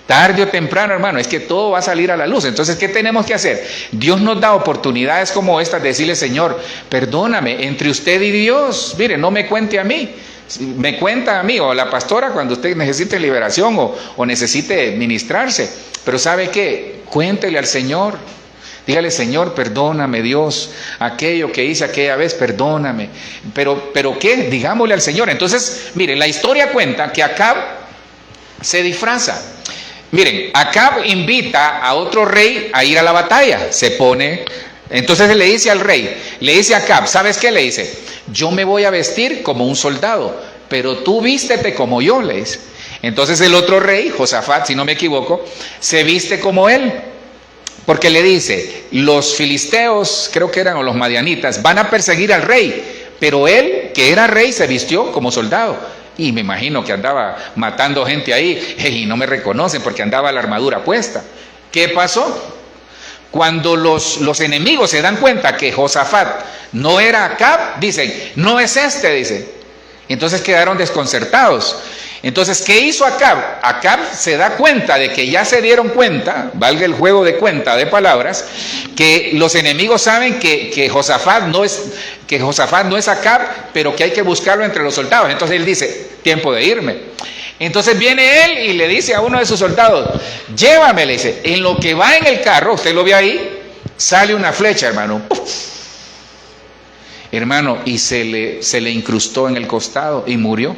Tarde o temprano, hermano, es que todo va a salir a la luz. Entonces, ¿qué tenemos que hacer? Dios nos da oportunidades como estas de decirle: Señor, perdóname, entre usted y Dios, mire, no me cuente a mí, me cuenta a mí o a la pastora cuando usted necesite liberación o necesite ministrarse. Pero ¿sabe qué? Cuéntele al Señor. Dígale: Señor, perdóname, Dios, aquello que hice aquella vez, perdóname. Pero ¿qué? Digámosle al Señor. Entonces, miren, la historia cuenta que Acab se disfraza. Miren, Acab invita a otro rey a ir a la batalla. Se pone, entonces le dice al rey, le dice a Acab: ¿sabes qué? Le dice: yo me voy a vestir como un soldado, pero tú vístete como yo, le dice. Entonces el otro rey, Josafat, si no me equivoco, se viste como él. Porque le dice: los filisteos, creo que eran, o los madianitas, van a perseguir al rey, pero él, que era rey, se vistió como soldado. Y me imagino que andaba matando gente ahí, y no me reconocen porque andaba la armadura puesta. ¿Qué pasó? Cuando los enemigos se dan cuenta que Josafat no era Acab, dicen: no es este, dicen. Entonces quedaron desconcertados. Entonces, ¿qué hizo Acab? Acab se da cuenta de que ya se dieron cuenta, valga el juego de cuenta de palabras, que los enemigos saben que Josafat no es Acab, pero que hay que buscarlo entre los soldados. Entonces él dice: tiempo de irme. Entonces viene él y le dice a uno de sus soldados: llévame, le dice. En lo que va en el carro, usted lo ve ahí, sale una flecha, hermano. Hermano, y se le incrustó en el costado y murió.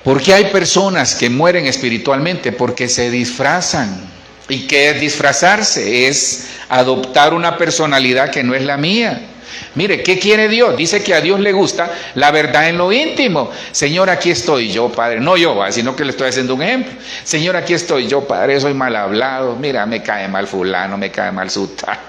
¿Por qué hay personas que mueren espiritualmente? Porque se disfrazan. ¿Y qué es disfrazarse? Es adoptar una personalidad que no es la mía. Mire, ¿qué quiere Dios? Dice que a Dios le gusta la verdad en lo íntimo. Señor, aquí estoy yo, Padre. No yo, sino que le estoy haciendo un ejemplo. Señor, aquí estoy yo, Padre. Soy mal hablado. Mira, me cae mal fulano, me cae mal sutano.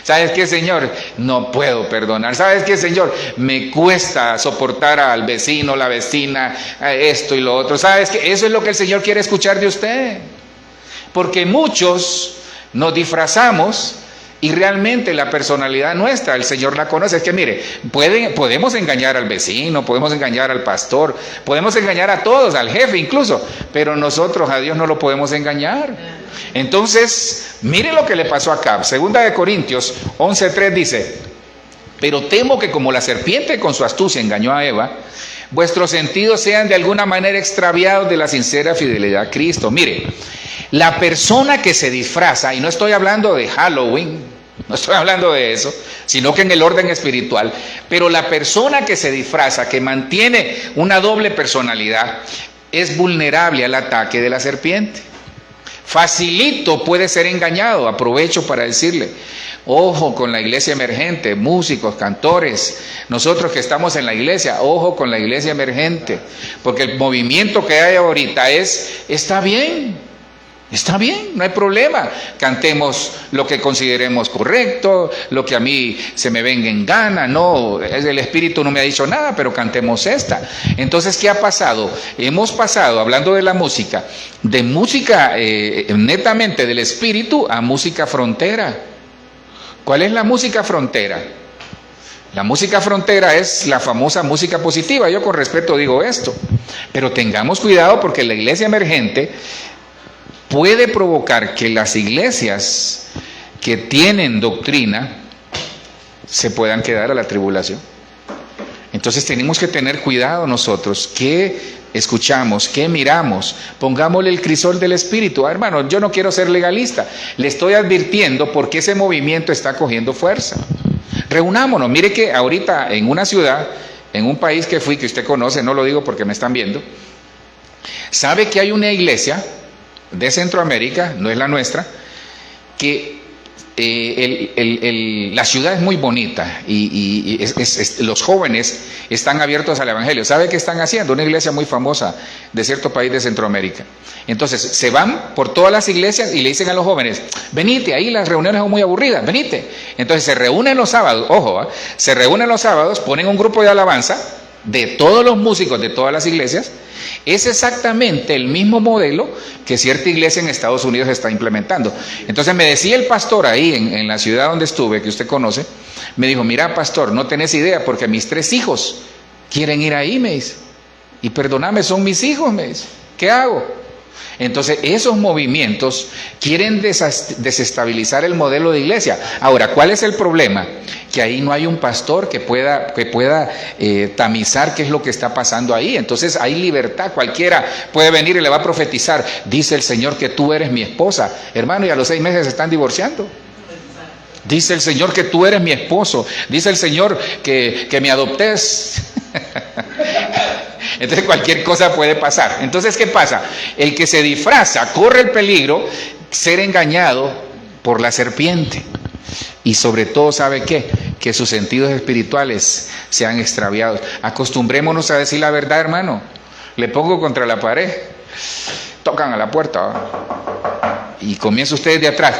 ¿Sabes qué, Señor? No puedo perdonar. ¿Sabes qué, Señor? Me cuesta soportar al vecino, la vecina, esto y lo otro. ¿Sabes qué? Eso es lo que el Señor quiere escuchar de usted. Porque muchos nos disfrazamos y realmente la personalidad nuestra, el Señor la conoce. Es que mire, podemos engañar al vecino, podemos engañar al pastor, podemos engañar a todos, al jefe incluso, pero nosotros a Dios no lo podemos engañar. Entonces, mire lo que le pasó a Acab. Segunda de Corintios 11:3 dice: pero temo que como la serpiente con su astucia engañó a Eva, vuestros sentidos sean de alguna manera extraviados de la sincera fidelidad a Cristo. Mire, la persona que se disfraza, y no estoy hablando de Halloween, no estoy hablando de eso, sino que en el orden espiritual, pero la persona que se disfraza, que mantiene una doble personalidad, es vulnerable al ataque de la serpiente. Facilito puede ser engañado. Aprovecho para decirle: ojo con la iglesia emergente, músicos, cantores, nosotros que estamos en la iglesia, ojo con la iglesia emergente, porque el movimiento que hay ahorita está bien, no hay problema. Cantemos lo que consideremos correcto, lo que a mí se me venga en gana. No, el Espíritu no me ha dicho nada, pero cantemos esta. Entonces, ¿qué ha pasado? Hemos pasado, hablando de la música, de música netamente del Espíritu a música frontera. ¿Cuál es la música frontera? La música frontera es la famosa música positiva. Yo con respeto digo esto, pero tengamos cuidado, porque la iglesia emergente puede provocar que las iglesias que tienen doctrina se puedan quedar a la tribulación. Entonces tenemos que tener cuidado nosotros, qué escuchamos, qué miramos, pongámosle el crisol del Espíritu. Hermano, yo no quiero ser legalista, le estoy advirtiendo porque ese movimiento está cogiendo fuerza. Reunámonos. Mire que ahorita en una ciudad, en un país que fui, que usted conoce, no lo digo porque me están viendo, sabe que hay una iglesia de Centroamérica, no es la nuestra, que la ciudad es muy bonita y los jóvenes están abiertos al evangelio. ¿Sabe qué están haciendo? Una iglesia muy famosa de cierto país de Centroamérica. Entonces se van por todas las iglesias y le dicen a los jóvenes: venite, ahí las reuniones son muy aburridas, venite. Entonces se reúnen los sábados, ojo, se reúnen los sábados, ponen un grupo de alabanza de todos los músicos de todas las iglesias. Es exactamente el mismo modelo que cierta iglesia en Estados Unidos está implementando. Entonces me decía el pastor ahí en la ciudad donde estuve, que usted conoce, me dijo: mira, pastor, no tenés idea, porque mis 3 hijos quieren ir ahí, me dice, y perdóname, son mis hijos, me dice, ¿qué hago? Entonces esos movimientos quieren desestabilizar el modelo de iglesia. Ahora, ¿cuál es el problema? Que ahí no hay un pastor que pueda tamizar qué es lo que está pasando ahí. Entonces hay libertad, cualquiera puede venir y le va a profetizar: dice el Señor que tú eres mi esposa, hermano, y a los 6 meses se están divorciando. Dice el Señor que tú eres mi esposo, dice el Señor que me adoptes. Entonces cualquier cosa puede pasar. Entonces, ¿qué pasa? El que se disfraza corre el peligro ser engañado por la serpiente. Y sobre todo, ¿sabe qué? Que sus sentidos espirituales sean extraviados. Acostumbrémonos a decir la verdad, hermano. Le pongo contra la pared, tocan a la puerta, ¿va? Y comienza usted de atrás.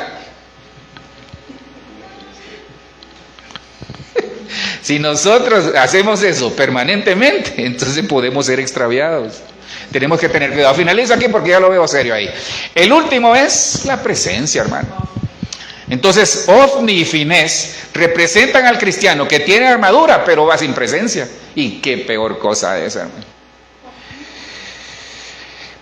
Si nosotros hacemos eso permanentemente, entonces podemos ser extraviados. Tenemos que tener cuidado. Finalizo aquí porque ya lo veo serio ahí. El último es la presencia, hermano. Entonces, Ofni y Finés representan al cristiano que tiene armadura, pero va sin presencia. Y qué peor cosa es, hermano.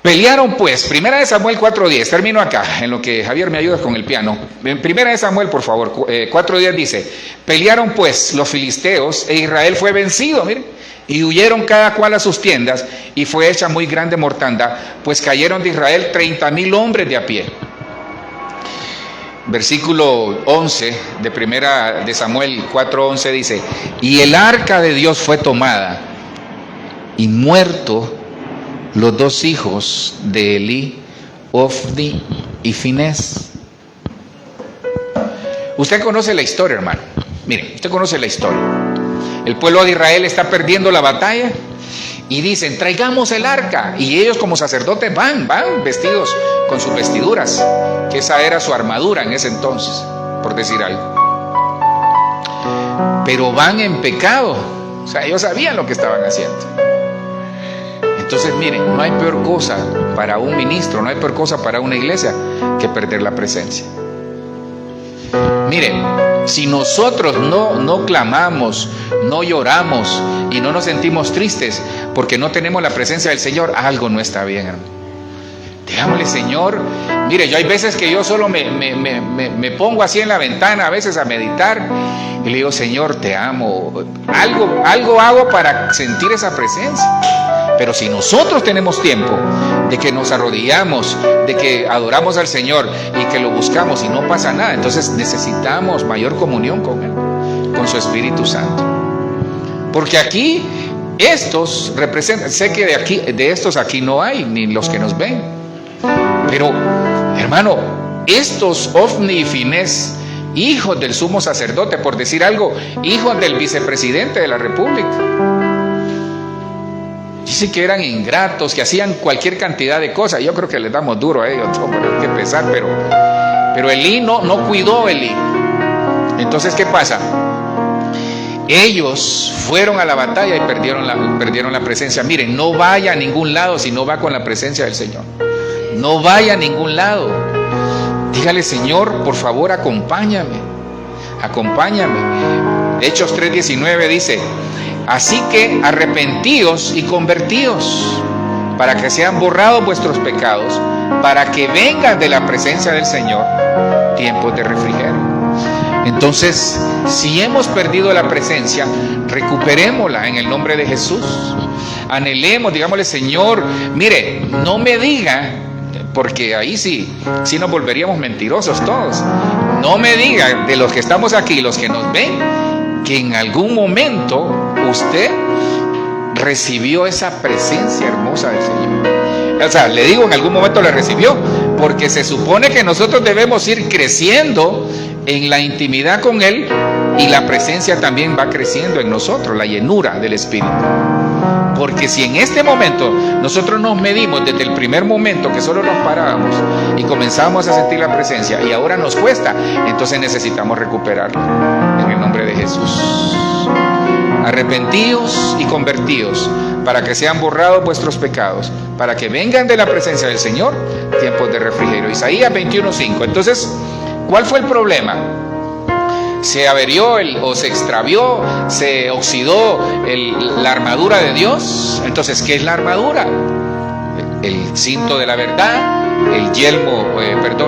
Pelearon pues, 1 Samuel 4:10, termino acá, en lo que Javier me ayuda con el piano. En 1 Samuel, por favor, 4:10 dice: pelearon pues los filisteos e Israel fue vencido, miren, y huyeron cada cual a sus tiendas, y fue hecha muy grande mortandad, pues cayeron de Israel 30,000 hombres de a pie. Versículo 11 de 1 Samuel 4:11 dice: y el arca de Dios fue tomada, y muerto los 2 hijos de Elí, Ofni y Finés. Usted conoce la historia, hermano. Mire, usted conoce la historia. El pueblo de Israel está perdiendo la batalla y dicen: traigamos el arca. Y ellos, como sacerdotes, van vestidos con sus vestiduras, que esa era su armadura en ese entonces, por decir algo. Pero van en pecado. O sea, ellos sabían lo que estaban haciendo. Entonces, miren, no hay peor cosa para un ministro, no hay peor cosa para una iglesia que perder la presencia. Miren, si nosotros no clamamos, no lloramos y no nos sentimos tristes porque no tenemos la presencia del Señor, algo no está bien, hermano. Digámosle: Señor, mire, yo hay veces que yo solo me pongo así en la ventana, a veces a meditar, y le digo: Señor, te amo. Algo hago para sentir esa presencia. Pero si nosotros tenemos tiempo de que nos arrodillamos, de que adoramos al Señor y que lo buscamos y no pasa nada, entonces necesitamos mayor comunión con Él, con su Espíritu Santo. Porque aquí estos representan, sé que de estos aquí no hay, ni los que nos ven. Pero, hermano, estos Ofni y Finés, hijos del sumo sacerdote, por decir algo, hijos del vicepresidente de la República, dice que eran ingratos, que hacían cualquier cantidad de cosas. Yo creo que les damos duro a ellos, hay que pesar, pero Elí no cuidó a Elí. Entonces, ¿qué pasa? Ellos fueron a la batalla y perdieron la presencia. Miren, no vaya a ningún lado si no va con la presencia del Señor. No vaya a ningún lado. Dígale: Señor, por favor, acompáñame. Hechos 3:19 dice: así que arrepentíos y convertíos, para que sean borrados vuestros pecados, para que vengan de la presencia del Señor tiempos de refrigerio. Entonces, si hemos perdido la presencia, recuperémosla en el nombre de Jesús. Anhelemos, digámosle: Señor, mire, no me diga, porque ahí sí nos volveríamos mentirosos todos. No me diga, de los que estamos aquí, los que nos ven, que en algún momento usted recibió esa presencia hermosa del Señor. O sea, le digo, en algún momento la recibió, porque se supone que nosotros debemos ir creciendo en la intimidad con Él, y la presencia también va creciendo en nosotros, la llenura del Espíritu. Porque si en este momento nosotros nos medimos desde el primer momento que solo nos parábamos y comenzábamos a sentir la presencia y ahora nos cuesta, entonces necesitamos recuperarlo en el nombre de Jesús. Arrepentíos y convertíos para que sean borrados vuestros pecados, para que vengan de la presencia del Señor tiempos de refrigerio. Isaías 21:5. Entonces, ¿cuál fue el problema? Se averió o se extravió, se oxidó la armadura de Dios. Entonces, ¿qué es la armadura? El cinto de la verdad, el yelmo,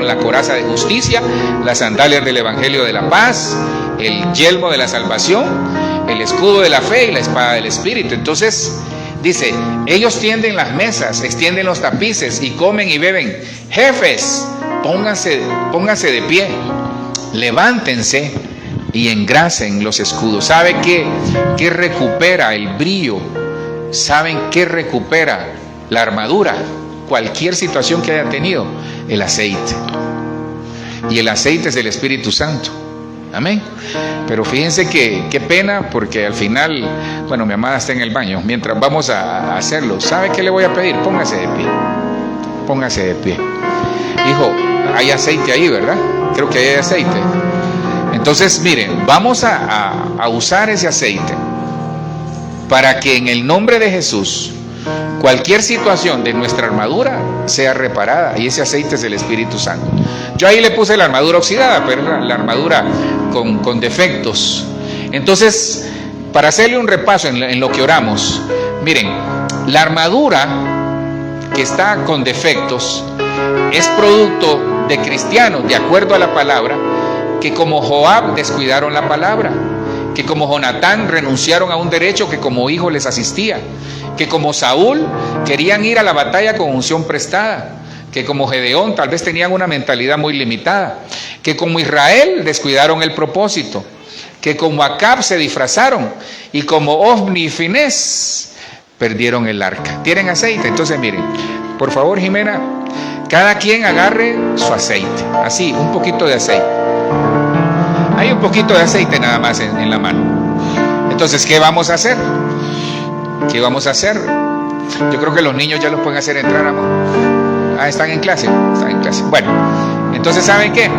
la coraza de justicia, las sandalias del evangelio de la paz, el yelmo de la salvación, el escudo de la fe y la espada del Espíritu. Entonces, dice, ellos tienden las mesas, extienden los tapices y comen y beben. Jefes, pónganse de pie, levántense y engrasen los escudos. ¿Sabe qué recupera el brillo? ¿Saben qué recupera la armadura? Cualquier situación que haya tenido, el aceite. Y el aceite es del Espíritu Santo. Amén. Pero fíjense que qué pena, porque al final, bueno, mi amada está en el baño. Mientras vamos a hacerlo, ¿sabe qué le voy a pedir? Póngase de pie. Póngase de pie. Hijo, hay aceite ahí, ¿verdad? Creo que ahí hay aceite. Entonces, miren, vamos a usar ese aceite para que en el nombre de Jesús cualquier situación de nuestra armadura sea reparada, y ese aceite es del Espíritu Santo. Yo ahí le puse la armadura oxidada, pero la armadura con defectos. Entonces, para hacerle un repaso en lo que oramos, miren, la armadura que está con defectos es producto de cristianos, de acuerdo a la palabra, que como Joab descuidaron la palabra, que como Jonatán renunciaron a un derecho que como hijo les asistía, que como Saúl querían ir a la batalla con unción prestada, que como Gedeón tal vez tenían una mentalidad muy limitada, que como Israel descuidaron el propósito, que como Acab se disfrazaron y como Ofni y Finés perdieron el arca. ¿Tienen aceite? Entonces miren, por favor, Jimena, cada quien agarre su aceite, así, un poquito de aceite. Hay un poquito de aceite nada más en la mano. Entonces, ¿qué vamos a hacer? ¿Qué vamos a hacer? Yo creo que los niños ya los pueden hacer entrar, amor. Ah, ¿están en clase? Están en clase. Bueno, entonces, ¿saben qué?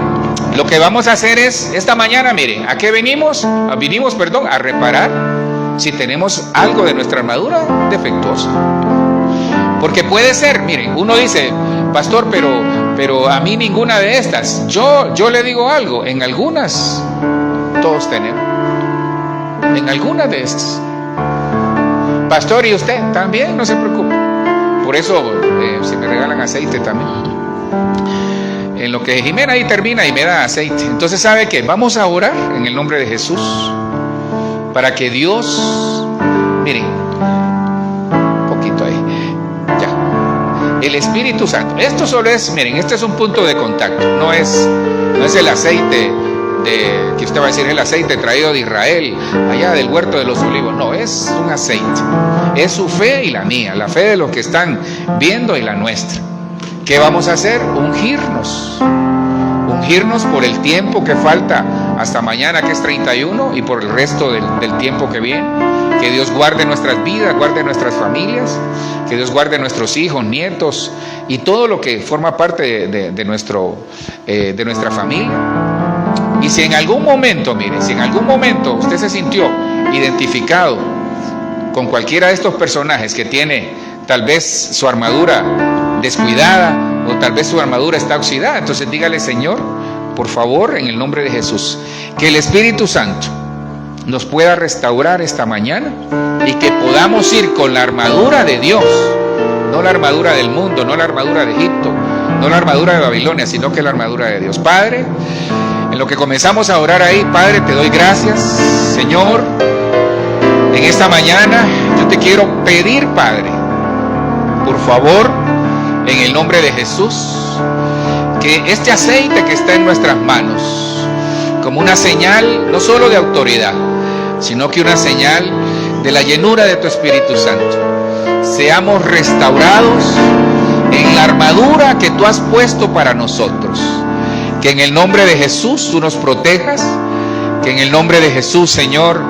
Lo que vamos a hacer es, esta mañana, miren, ¿a qué venimos? Vinimos a reparar si tenemos algo de nuestra armadura defectuosa. Porque puede ser, miren, uno dice, pastor, pero a mí ninguna de estas. Yo le digo algo, en algunas todos tenemos. En algunas de estas. Pastor, ¿y usted? También, no se preocupe. Por eso se me regalan aceite también. En lo que Jimena ahí termina y me da aceite. Entonces, ¿sabe qué? Vamos a orar en el nombre de Jesús para que Dios, miren, un poquito ahí, ya, el Espíritu Santo. Esto solo es, miren, este es un punto de contacto. No es el aceite que usted va a decir, el aceite traído de Israel, allá del huerto de los olivos. No, es un aceite. Es su fe y la mía, la fe de los que están viendo y la nuestra. ¿Qué vamos a hacer? Ungirnos por el tiempo que falta hasta mañana, que es 31, y por el resto del tiempo que viene. Que Dios guarde nuestras vidas, guarde nuestras familias, que Dios guarde nuestros hijos, nietos y todo lo que forma parte de nuestra familia. Y si en algún momento, mire, si en algún momento usted se sintió identificado con cualquiera de estos personajes que tiene tal vez su armadura descuidada o tal vez su armadura está oxidada, entonces dígale, Señor, por favor, en el nombre de Jesús, que el Espíritu Santo nos pueda restaurar esta mañana y que podamos ir con la armadura de Dios, no la armadura del mundo, no la armadura de Egipto, no la armadura de Babilonia, sino que la armadura de Dios. Padre, en lo que comenzamos a orar ahí, Padre, te doy gracias, Señor. En esta mañana yo te quiero pedir, Padre, por favor, en el nombre de Jesús, que este aceite que está en nuestras manos, como una señal no solo de autoridad, sino que una señal de la llenura de tu Espíritu Santo, seamos restaurados en la armadura que tú has puesto para nosotros. Que en el nombre de Jesús tú nos protejas. Que en el nombre de Jesús, Señor,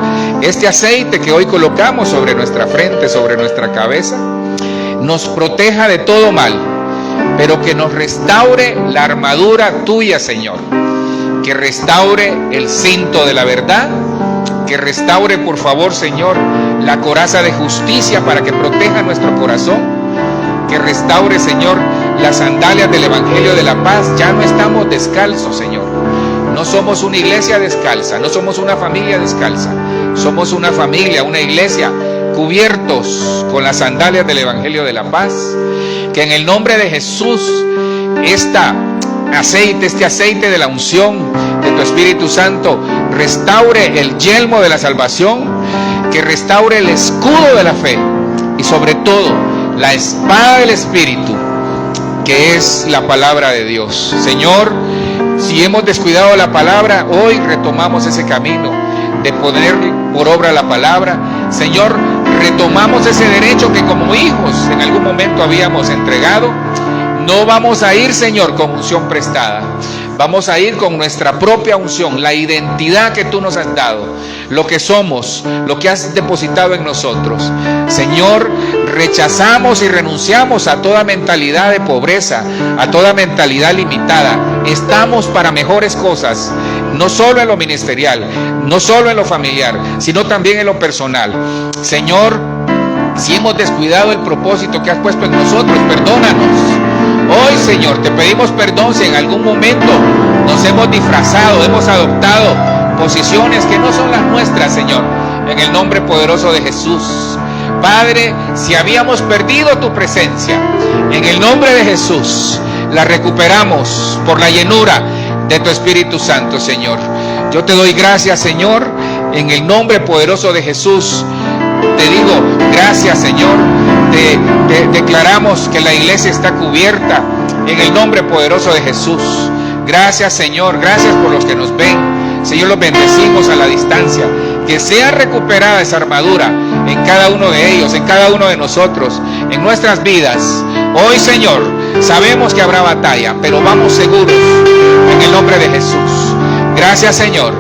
este aceite que hoy colocamos sobre nuestra frente, sobre nuestra cabeza, nos proteja de todo mal, pero que nos restaure la armadura tuya, Señor. Que restaure el cinto de la verdad. Que restaure, por favor, Señor, la coraza de justicia para que proteja nuestro corazón. Que restaure, Señor, las sandalias del Evangelio de la paz. Ya no estamos descalzos, Señor. No somos una iglesia descalza, no somos una familia descalza. Somos una familia, una iglesia cubiertos con las sandalias del Evangelio de la paz. Que en el nombre de Jesús, este aceite de la unción de tu Espíritu Santo restaure el yelmo de la salvación, que restaure el escudo de la fe y sobre todo la espada del Espíritu, que es la palabra de Dios. Señor, si hemos descuidado la palabra, hoy retomamos ese camino de poner por obra la palabra. Señor, retomamos ese derecho que como hijos en algún momento habíamos entregado. No vamos a ir, Señor, con unción prestada. Vamos a ir con nuestra propia unción, la identidad que tú nos has dado, lo que somos, lo que has depositado en nosotros. Señor, rechazamos y renunciamos a toda mentalidad de pobreza, a toda mentalidad limitada. Estamos para mejores cosas, no solo en lo ministerial, no solo en lo familiar, sino también en lo personal. Señor, si hemos descuidado el propósito que has puesto en nosotros, perdónanos. Hoy, Señor, te pedimos perdón si en algún momento nos hemos disfrazado, hemos adoptado posiciones que no son las nuestras, Señor, en el nombre poderoso de Jesús. Padre, si habíamos perdido tu presencia, en el nombre de Jesús, la recuperamos por la llenura de tu Espíritu Santo, Señor. Yo te doy gracias, Señor, en el nombre poderoso de Jesús. Te digo, gracias, Señor. Te declaramos que la iglesia está cubierta en el nombre poderoso de Jesús. Gracias, Señor. Gracias por los que nos ven. Señor, los bendecimos a la distancia. Que sea recuperada esa armadura en cada uno de ellos, en cada uno de nosotros, en nuestras vidas. Hoy, Señor, sabemos que habrá batalla, pero vamos seguros en el nombre de Jesús. Gracias, Señor.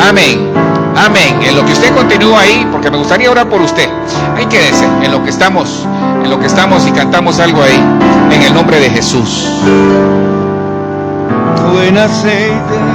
Amén. Amén. En lo que usted continúa ahí, porque me gustaría orar por usted. Ahí quédese, en lo que estamos y cantamos algo ahí, en el nombre de Jesús. Buen aceite